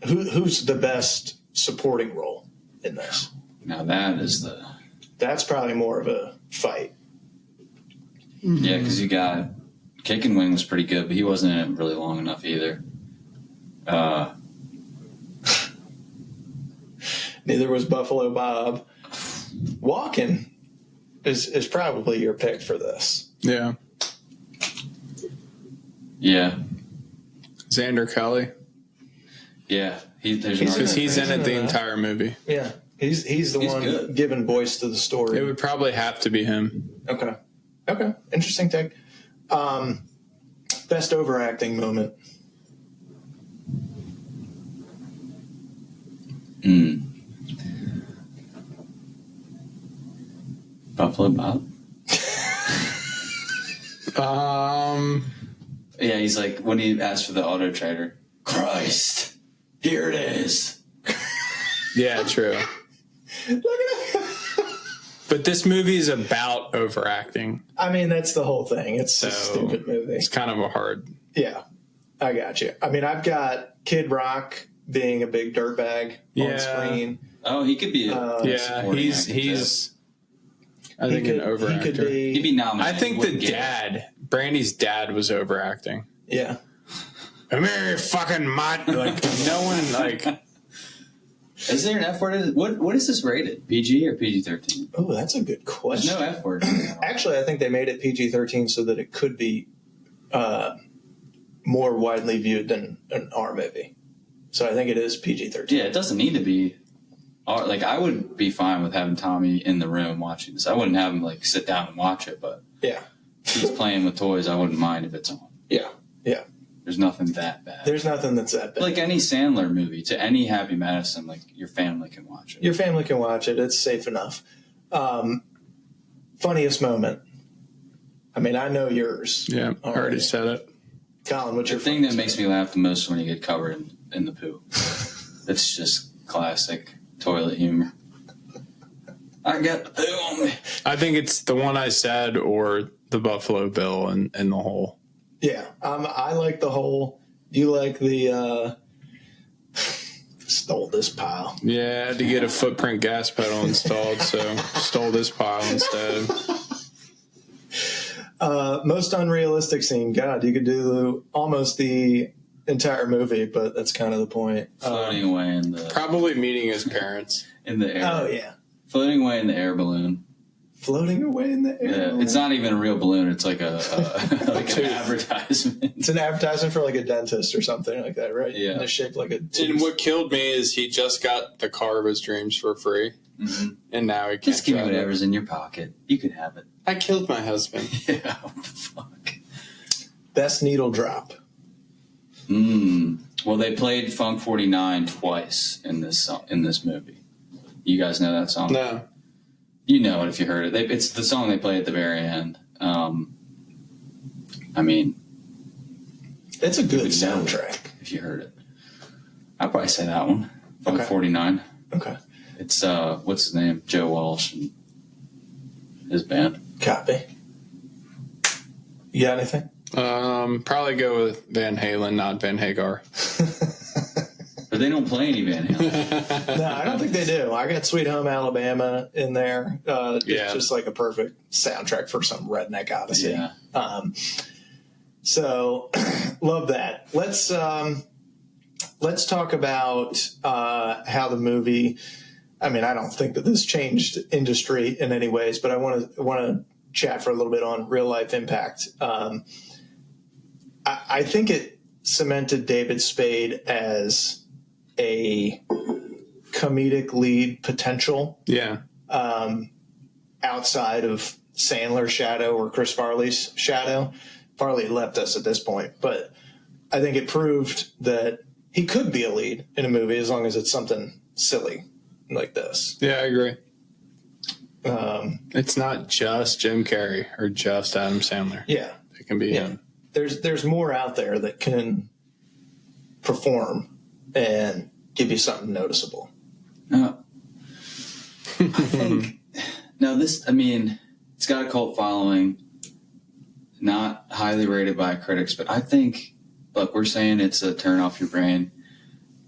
S4: Who's the best supporting role in this?
S2: Now
S4: That's probably more of a fight.
S2: Yeah, because you got Kick and Wing was pretty good, but he wasn't in it really long enough either.
S4: Neither was Buffalo Bob. Walken is probably your pick for this.
S3: Yeah.
S2: Yeah.
S3: Xander Kelly.
S2: Yeah.
S3: Because he's in it the entire movie.
S4: Yeah. He's the one
S2: good.
S4: giving voice to the story.
S3: It would probably have to be him.
S4: Okay. Interesting take. Best overacting moment.
S2: Buffalo Bob. Yeah, he's like when he asked for the auto trader. Christ, here it is.
S3: Yeah, true.
S4: Look at him.
S3: But this movie is about overacting.
S4: I mean, that's the whole thing. It's a stupid movie.
S3: It's kind of a hard.
S4: Yeah, I got you. I mean, I've got Kid Rock being a big dirtbag on screen.
S2: Oh, he could be.
S3: He's. I think an overactor.
S2: He'd be nominated.
S3: I think the dad, Brandy's dad, was overacting.
S4: Yeah.
S3: I'm here, fucking mutt. Like no one like.
S2: Is there an F word? What is this rated? PG or PG-13?
S4: Oh, that's a good question.
S2: There's no F word.
S4: Actually, I think they made it PG-13 so that it could be more widely viewed than an R movie. So I think it is PG-13.
S2: Yeah, it doesn't need to be. Like, I would be fine with having Tommy in the room watching this. I wouldn't have him, like, sit down and watch it, but
S4: yeah,
S2: if he's playing with toys, I wouldn't mind if it's on.
S4: Yeah.
S2: There's nothing that bad.
S4: There's nothing that's that bad.
S2: Like any Sandler movie, to any Happy Madison, like, your family can watch it.
S4: Your family can watch it. It's safe enough. Funniest moment. I mean, I know yours.
S3: Yeah, I already said it.
S4: Colin, what's your
S2: thing that makes me laugh the most when you get covered in the poo? It's just classic toilet humor. I got the poo on me.
S3: I think it's the one I said or the Buffalo Bill and the hole.
S4: Yeah, I like the whole. You like the stole this pile.
S3: Yeah, I had to get a footprint gas pedal installed, so stole this pile instead.
S4: Most unrealistic scene. God, you could do almost the entire movie, but that's kind of the point.
S2: Floating away in the
S3: probably meeting his parents
S2: in the air.
S4: Oh yeah,
S2: floating away in the air balloon.
S4: Floating away in the air.
S2: Yeah, it's not even a real balloon. It's like an advertisement.
S4: It's an advertisement for like a dentist or something like that, right?
S2: Yeah.
S4: And it's shaped like a tooth.
S3: And what killed me is he just got the car of his dreams for free.
S2: Mm-hmm.
S3: And now he can't
S2: just give me
S3: drive
S2: whatever's in your pocket. You can have it.
S3: I killed my husband.
S2: Yeah, what the fuck?
S4: Best needle drop.
S2: Well, they played Funk 49 twice in this movie. You guys know that song?
S3: No.
S2: You know it if you heard it. It's the song they play at the very end. I mean,
S1: it's a good soundtrack.
S2: If you heard it, I'd probably say that one. Funk 49.
S1: Okay.
S2: It's what's his name? Joe Walsh and his band.
S1: Copy. You got anything?
S3: Probably go with Van Halen, not Van Hagar.
S2: But they don't play any Van Halen.
S1: No, I don't think they do. I got Sweet Home Alabama in there. It's just like a perfect soundtrack for some redneck odyssey.
S2: Yeah.
S1: So love that. Let's talk about how the movie. I mean, I don't think that this changed industry in any ways, but I want to chat for a little bit on real life impact. I think it cemented David Spade as a comedic lead potential.
S3: Yeah.
S1: Outside of Sandler's shadow or Chris Farley's shadow. Farley left us at this point, but I think it proved that he could be a lead in a movie as long as it's something silly like this.
S3: Yeah, I agree. It's not just Jim Carrey or just Adam Sandler.
S1: Yeah.
S3: It can be him.
S1: There's more out there that can perform and give you something noticeable.
S2: I think it's got a cult following, not highly rated by critics, but I think, look, we're saying it's a turn off your brain.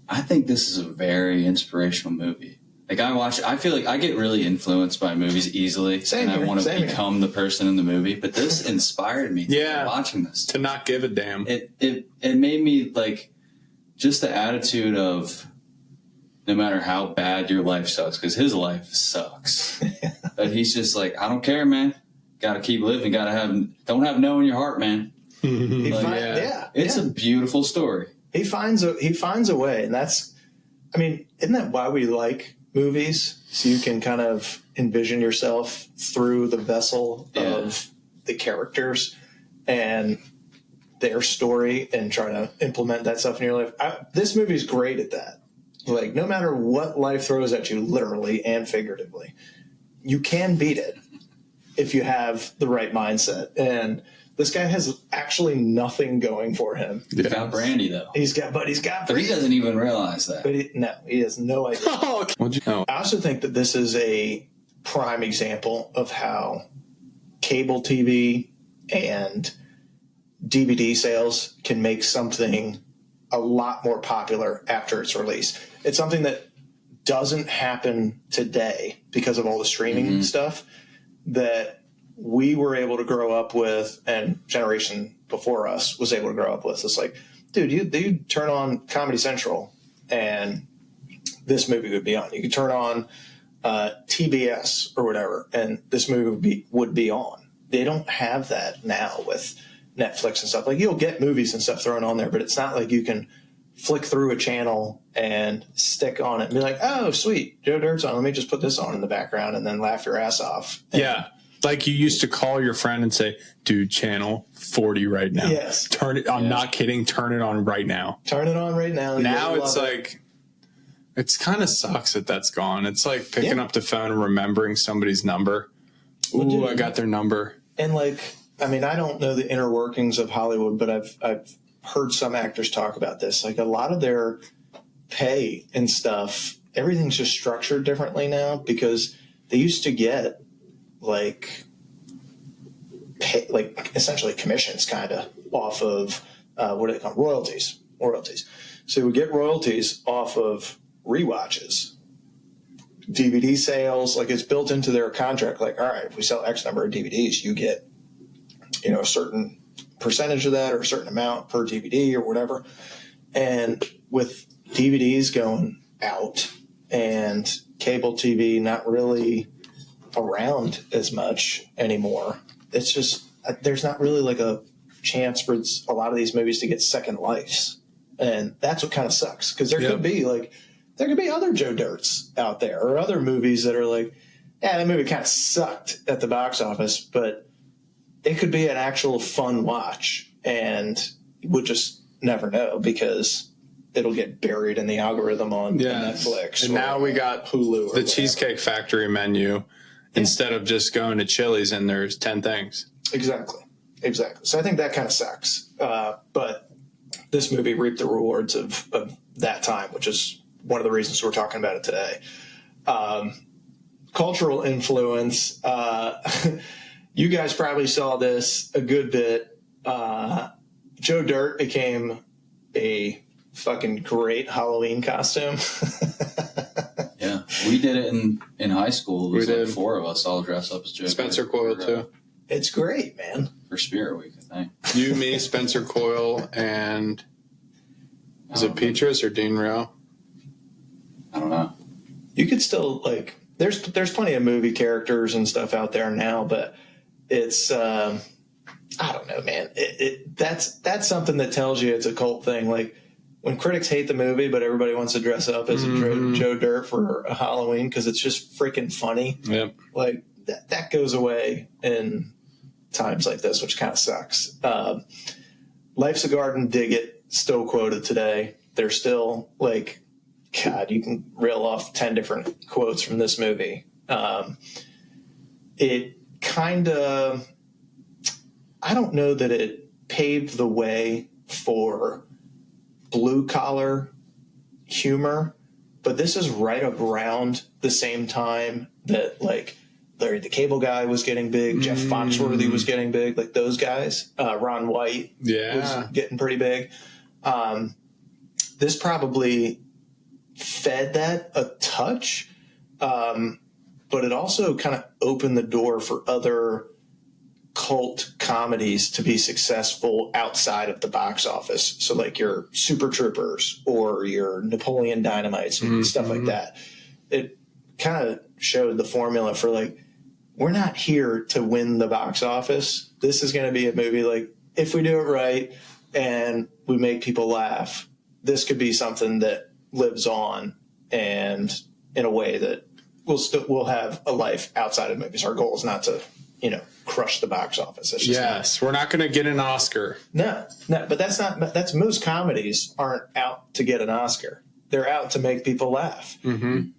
S2: I think this is a very inspirational movie. Like I feel like I get really influenced by movies easily, I want to become the person in the movie. But this inspired me. Watching this
S3: to not give a damn.
S2: It made me like just the attitude of no matter how bad your life sucks, because his life sucks. But he's just like, I don't care, man. Got to keep living. Don't have no in your heart, man. It's a beautiful story.
S1: He finds a way, and that's, I mean, isn't that why we like movies? So you can kind of envision yourself through the vessel of the characters and their story and try to implement that stuff in your life. This movie's great at that. Like, no matter what life throws at you, literally and figuratively, you can beat it if you have the right mindset. And this guy has actually nothing going for him.
S2: He's got Brandy, though.
S1: He's got Brandy.
S2: But he doesn't even realize that.
S1: But he has no idea.
S3: What'd you know?
S1: I also think that this is a prime example of how cable TV and DVD sales can make something a lot more popular after its release. It's something that doesn't happen today because of all the streaming stuff that we were able to grow up with, and generation before us was able to grow up with. It's like, dude, you turn on Comedy Central and this movie would be on. You could turn on TBS or whatever, and this movie would be on. They don't have that now with Netflix and stuff. Like, you'll get movies and stuff thrown on there, but it's not like you can flick through a channel and stick on it and be like, oh, sweet, Joe Dirt's on. Let me just put this on in the background and then laugh your ass off.
S3: Yeah. Like you used to call your friend and say, dude, channel 40 right now.
S1: Yes.
S3: Turn it. I'm not kidding. Turn it on right now.
S1: Turn it on right now.
S3: Now it's like, it's kind of sucks that that's gone. It's like picking up the phone and remembering somebody's number. Ooh, I got their number.
S1: And like, I mean, I don't know the inner workings of Hollywood, but I've heard some actors talk about this. Like, a lot of their pay and stuff, everything's just structured differently now, because they used to get like essentially commissions kind of off of what do they call royalties. So we get royalties off of rewatches, DVD sales. Like, it's built into their contract. Like, all right, if we sell X number of DVDs, you get, a certain percentage of that or a certain amount per DVD or whatever. And with DVDs going out and cable TV not really around as much anymore, it's just, there's not really like a chance for a lot of these movies to get second lives. And that's what kind of sucks, because there could be other Joe Dirts out there, or other movies that are like, yeah, that movie kind of sucked at the box office, but it could be an actual fun watch and would just
S4: never know because it'll get buried in the algorithm on Netflix.
S3: And now we got
S4: Hulu.
S3: The Cheesecake Factory menu instead of just going to Chili's and there's 10 things.
S4: Exactly. So I think that kind of sucks. But this movie reaped the rewards of that time, which is one of the reasons we're talking about it today. Cultural influence. You guys probably saw this a good bit. Joe Dirt became a fucking great Halloween costume.
S2: Yeah, we did it in high school. It was
S3: We
S2: like
S3: did.
S2: 4 of us all dressed up as Joe.
S3: Spencer
S2: Dirt
S3: Coyle,
S2: for,
S3: too.
S4: It's great, man.
S2: For Spirit Week, I think.
S3: You, me, Spencer Coyle, and is it Petrus or Dean Rowe?
S2: I don't know.
S4: You could still like. There's plenty of movie characters and stuff out there now, but it's I don't know, man. That's something that tells you it's a cult thing. Like when critics hate the movie, but everybody wants to dress up as a Joe Dirt for a Halloween because it's just freaking funny.
S3: Yep.
S4: Like that goes away in times like this, which kind of sucks. Life's a Garden, dig it, still quoted today. They're still like, God, you can reel off 10 different quotes from this movie. It kind of, I don't know that it paved the way for blue collar humor, but this is right around the same time that like Larry the Cable Guy was getting big, Jeff Foxworthy was getting big, like those guys. Ron White was getting pretty big. This probably fed that a touch, but it also kind of opened the door for other cult comedies to be successful outside of the box office. So like your Super Troopers or your Napoleon Dynamites and stuff like that. It kind of showed the formula for like, we're not here to win the box office. This is going to be a movie like if we do it right and we make people laugh, this could be something that lives on and in a way that we'll have a life outside of movies. Our goal is not to, crush the box office.
S3: We're not going to get an Oscar.
S4: No, but that's most comedies aren't out to get an Oscar. They're out to make people laugh. And,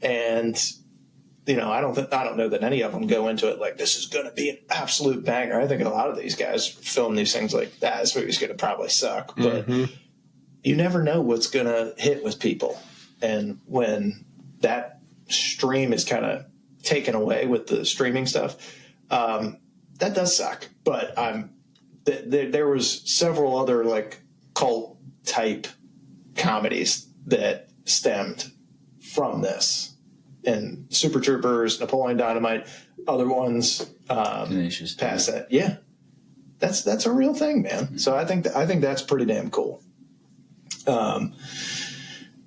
S4: I don't know that any of them go into it like this is going to be an absolute banger. I think a lot of these guys film these things like that. This movie's going to probably suck, but you never know what's going to hit with people. And when that stream is kind of taken away with the streaming stuff, that does suck. But there was several other like cult type comedies that stemmed from this, and Super Troopers, Napoleon Dynamite, other ones
S2: Tenacious
S4: past that. Yeah, that's a real thing, man. So I think that's pretty damn cool.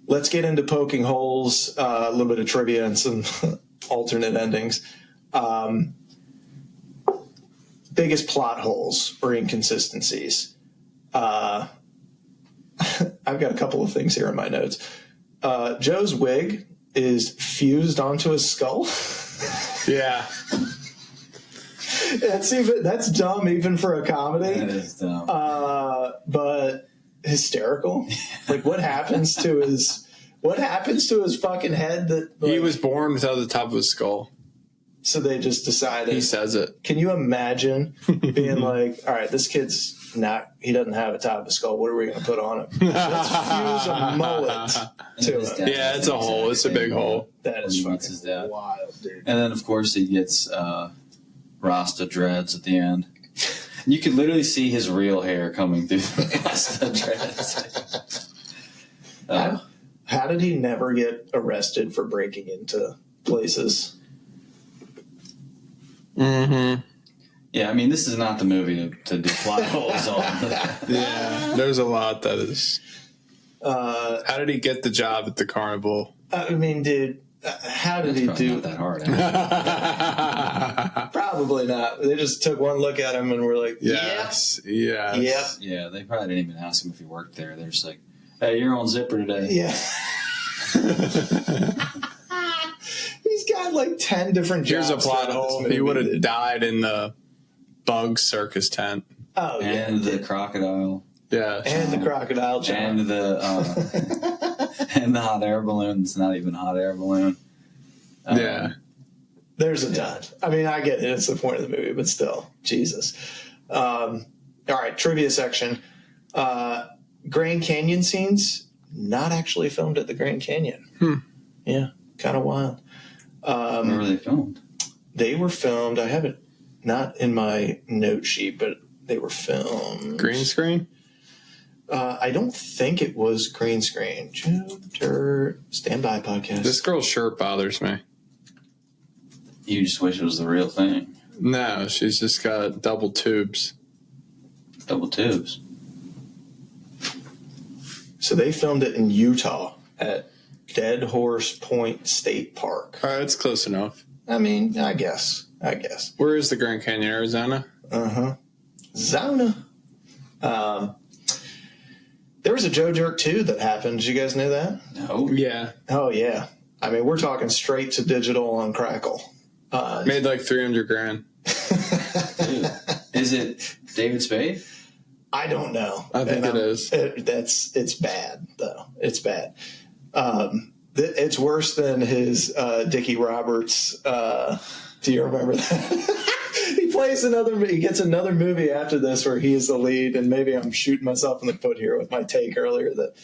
S4: Let's get into poking holes, a little bit of trivia and some alternate endings. Biggest plot holes or inconsistencies. I've got a couple of things here in my notes. Joe's wig is fused onto his skull.
S3: Yeah.
S4: That's dumb even for a comedy.
S2: That is dumb.
S4: But hysterical. Like what happens to his fucking head that like,
S3: He was born without the top of his skull.
S4: So they just decided.
S3: He says it.
S4: Can you imagine being like, all right, this kid's he doesn't have a top of his skull. What are we going to put on him? Let's fuse a mullet to it.
S3: Yeah, it's a hole. It's a big hole.
S4: That is
S2: When he meets his
S4: fucking
S2: dad.
S4: wild, dude.
S2: And then, of course, he gets Rasta dreads at the end. You could literally see his real hair coming through the Rasta dreads.
S4: How did he never get arrested for breaking into places?
S2: Yeah, I mean, this is not the movie to do plot holes on.
S3: Yeah, there's a lot that is. How did he get the job at the carnival?
S4: I mean, dude, how did he do
S2: Not that hard. Actually.
S4: Probably not. They just took one look at him and were like,
S3: Yes.
S4: Yep.
S2: Yeah, they probably didn't even ask him if he worked there. They're just like, "Hey, you're on zipper today."
S4: Yeah. He's got like 10 different jobs.
S3: Here's a plot
S4: throughout this
S3: hole.
S4: movie,
S3: He would have
S4: dude.
S3: died in the bug circus tent.
S4: Oh, yeah.
S2: And the crocodile.
S3: Yeah.
S4: And the crocodile chop.
S2: And the hot air balloon. It's not even a hot air balloon.
S3: Yeah.
S4: There's a ton. I mean, I get it. It's the point of the movie, but still, Jesus. All right, trivia section. Grand Canyon scenes, not actually filmed at the Grand Canyon. Yeah, kind of wild.
S2: Where were they filmed?
S4: They were filmed, I have it not in my note sheet, but they were filmed.
S3: Green screen?
S4: I don't think it was green screen. Jupiter Standby podcast.
S3: This girl's shirt bothers me.
S2: You just wish it was the real thing.
S3: No, she's just got double tubes.
S2: Double tubes.
S4: So they filmed it in Utah at Dead Horse Point State Park.
S3: All right, that's close enough.
S4: I mean, I guess.
S3: Where is the Grand Canyon, Arizona?
S4: Zona. There was a Joe Jerk 2 that happened. Did you guys know that?
S2: No.
S3: Yeah.
S4: Oh, yeah. I mean, we're talking straight to digital on Crackle.
S3: Made like $300,000.
S2: Dude. Is it David Spade?
S4: I don't know.
S3: I think it is.
S4: It's bad, though. It's bad. It's worse than his Dickie Roberts. Do you remember that? He gets another movie after this where he is the lead, and maybe I'm shooting myself in the foot here with my take earlier that,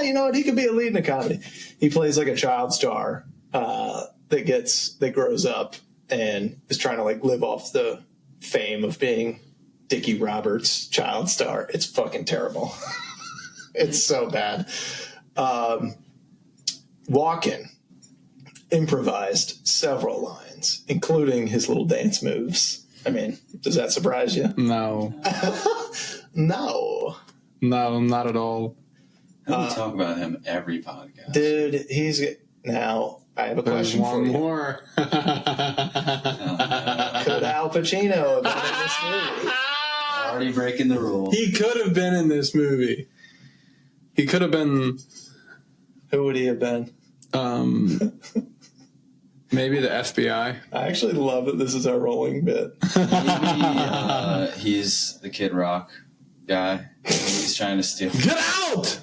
S4: you know what, he could be a lead in a comedy. He plays like a child star that grows up and is trying to like live off the fame of being Dickie Roberts' child star. It's fucking terrible. It's so bad. Walken improvised several lines, including his little dance moves. I mean, does that surprise you?
S3: No.
S4: No.
S3: No, not at all.
S2: We talk about him every podcast.
S4: Dude, now, I have a question for you.
S3: More.
S4: Could Al Pacino have been in this movie?
S2: Already breaking the rule.
S3: He could have been in this movie. He could have been...
S4: Who would he have been?
S3: Maybe the FBI.
S4: I actually love that this is our rolling bit.
S2: Maybe he's the Kid Rock guy. He's trying to steal.
S3: Get out!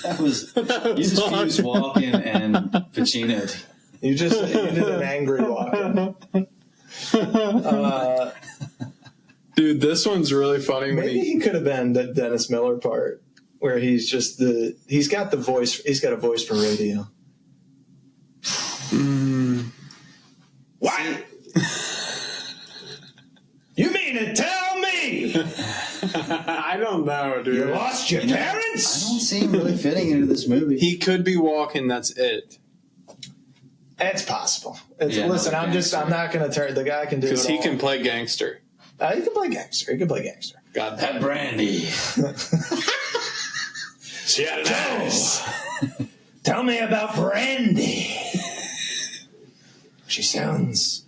S2: You just used Walken and Pacino.
S4: You did an angry Walken.
S3: Dude, this one's really funny.
S4: Maybe he could have been the Dennis Miller part, where he's just he's got a voice for radio. What? You mean to tell me
S3: I don't know, dude.
S4: you lost your
S2: I
S4: parents?
S2: don't see him really fitting into this movie.
S3: He could be walking, that's it.
S4: It's possible.
S2: Yeah,
S4: listen,
S2: no,
S4: I'm not going to turn. The guy can do it.
S3: Because he
S4: all.
S3: can play gangster.
S4: He can play gangster.
S3: God
S2: That
S3: damn.
S2: brandy.
S3: She had an ass.
S4: Tell me about Brandy. She sounds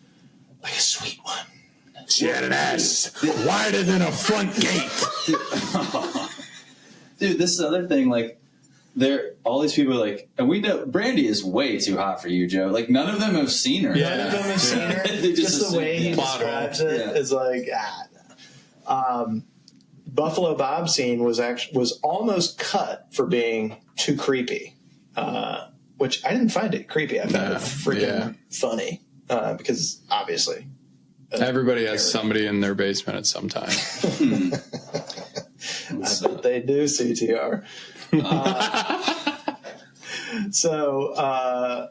S4: like a sweet one.
S3: She had an ass wider than a front gate.
S2: Dude, this is the other thing. Like, all these people are like, and we know Brandy is way too hot for you, Joe. Like, none of them have seen her.
S4: None of them have seen her.
S2: They
S4: Just the way he
S3: Plot hole.
S4: describes it is like, no. Buffalo Bob scene was almost cut for being too creepy, which I didn't find it creepy. I found it freaking funny because obviously
S3: Everybody has somebody in their basement at some time.
S4: I bet they do, CTR. So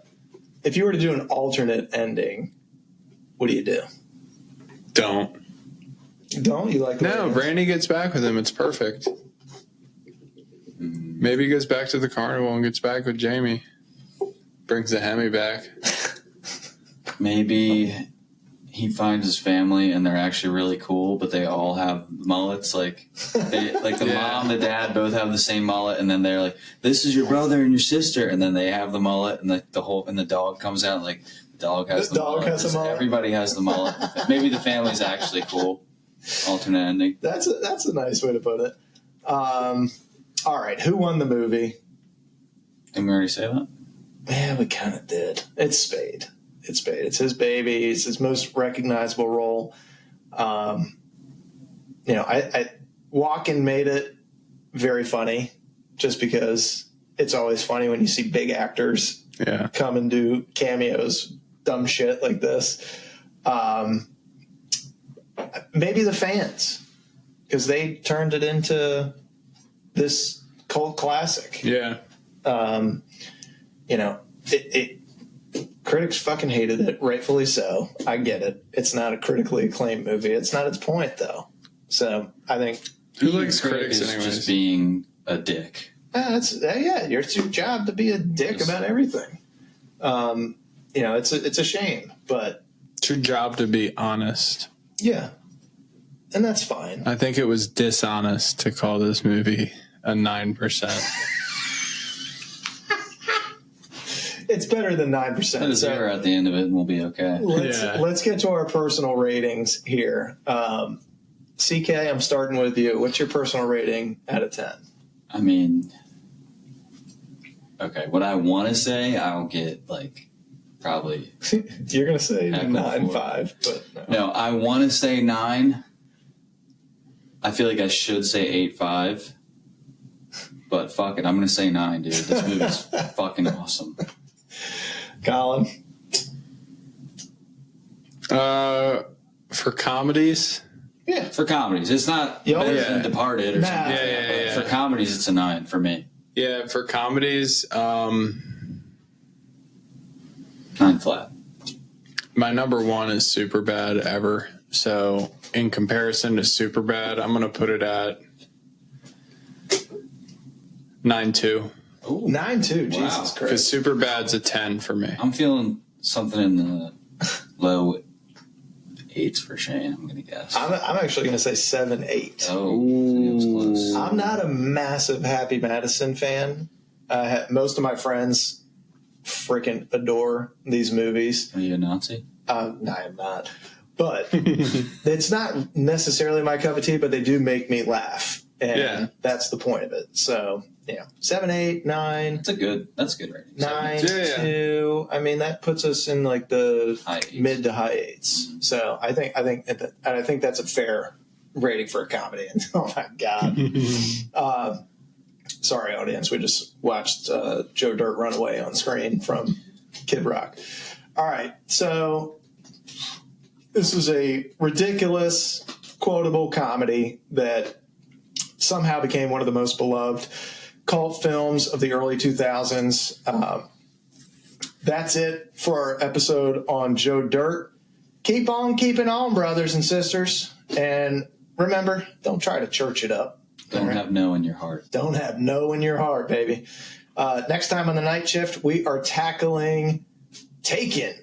S4: if you were to do an alternate ending, what do you do?
S3: Don't
S4: You like the way it
S3: No,
S4: ends?
S3: Brandy gets back with him. It's perfect. Maybe he goes back to the carnival and gets back with Jamie. Brings the Hemi back.
S2: Maybe he finds his family and they're actually really cool, but they all have mullets. Like the mom, the dad both have the same mullet, and then they're like, "This is your brother and your sister," and then they have the mullet, and the dog comes out like the dog has the mullet.
S4: Has a mullet.
S2: Everybody has the mullet. Maybe the family's actually cool. Alternate ending.
S4: That's a nice way to put it. All right, who won the movie?
S2: Didn't we already say that?
S4: Yeah, we kind of did. It's Spade. It's his baby. It's his most recognizable role. I Walken made it very funny, just because it's always funny when you see big actors come and do cameos, dumb shit like this. Maybe the fans, because they turned it into this cult classic.
S3: Yeah.
S4: You know, critics fucking hated it, rightfully so. I get it. It's not a critically acclaimed movie. It's not its point, though. So I think
S3: who likes critics
S2: is
S3: anyways?
S2: Just being a dick.
S4: It's your job to be a dick about everything. You know, it's a shame, but
S3: it's your job to be honest.
S4: Yeah, and that's fine.
S3: I think it was dishonest to call this movie a 9%.
S4: It's better than 9%.
S2: Put a zero at the end of it and we'll be okay.
S4: Let's get to our personal ratings here. CK, I'm starting with you. What's your personal rating out of 10?
S2: I mean, okay, what I want to say, I'll get like probably.
S4: You're going to say 9.5, but
S2: no, I want to say 9. I feel like I should say 8.5, but fuck it, I'm going to say 9, dude. This movie's fucking awesome.
S4: Colin?
S3: For comedies?
S4: Yeah.
S2: For comedies. It's not better than Departed or something.
S3: Yeah.
S2: For comedies, it's a 9 for me.
S3: Yeah, for comedies,
S2: 9 flat.
S3: my number one is Superbad ever. So in comparison to Superbad, I'm going to put it at 9.2.
S4: 9.2, Jesus Christ.
S3: Because Superbad's a 10 for me.
S2: I'm feeling something in the low 8s for Shane, I'm going to guess.
S4: I'm actually going to say 7.8.
S2: Oh, it was close.
S4: I'm not a massive Happy Madison fan. Most of my friends freaking adore these movies.
S2: Are you a Nazi?
S4: No, I am not. But it's not necessarily my cup of tea, but they do make me laugh. And that's the point of it. So, 7, 8, 9.
S2: That's a good rating.
S4: 9, 2. I mean, that puts us in like the mid to high 8s. So I think that's a fair rating for a comedy. And oh my God. Sorry, audience. We just watched Joe Dirt run away on screen from Kid Rock. All right. So this was a ridiculous, quotable comedy that somehow became one of the most beloved cult films of the early 2000s. That's it for our episode on Joe Dirt. Keep on keeping on, brothers and sisters. And remember, don't try to church it up.
S2: Don't have no in your heart.
S4: Don't have no in your heart, baby. Next time on the Night Shift, we are tackling Taken.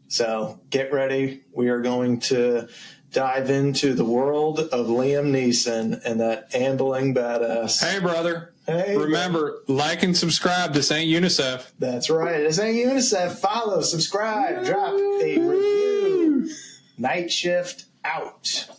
S4: So get ready. We are going to dive into the world of Liam Neeson and that ambling badass.
S3: Hey, brother.
S4: Hey,
S3: remember, like and subscribe. This ain't UNICEF.
S4: That's right. This ain't UNICEF. Follow, subscribe, drop a review. Night Shift out.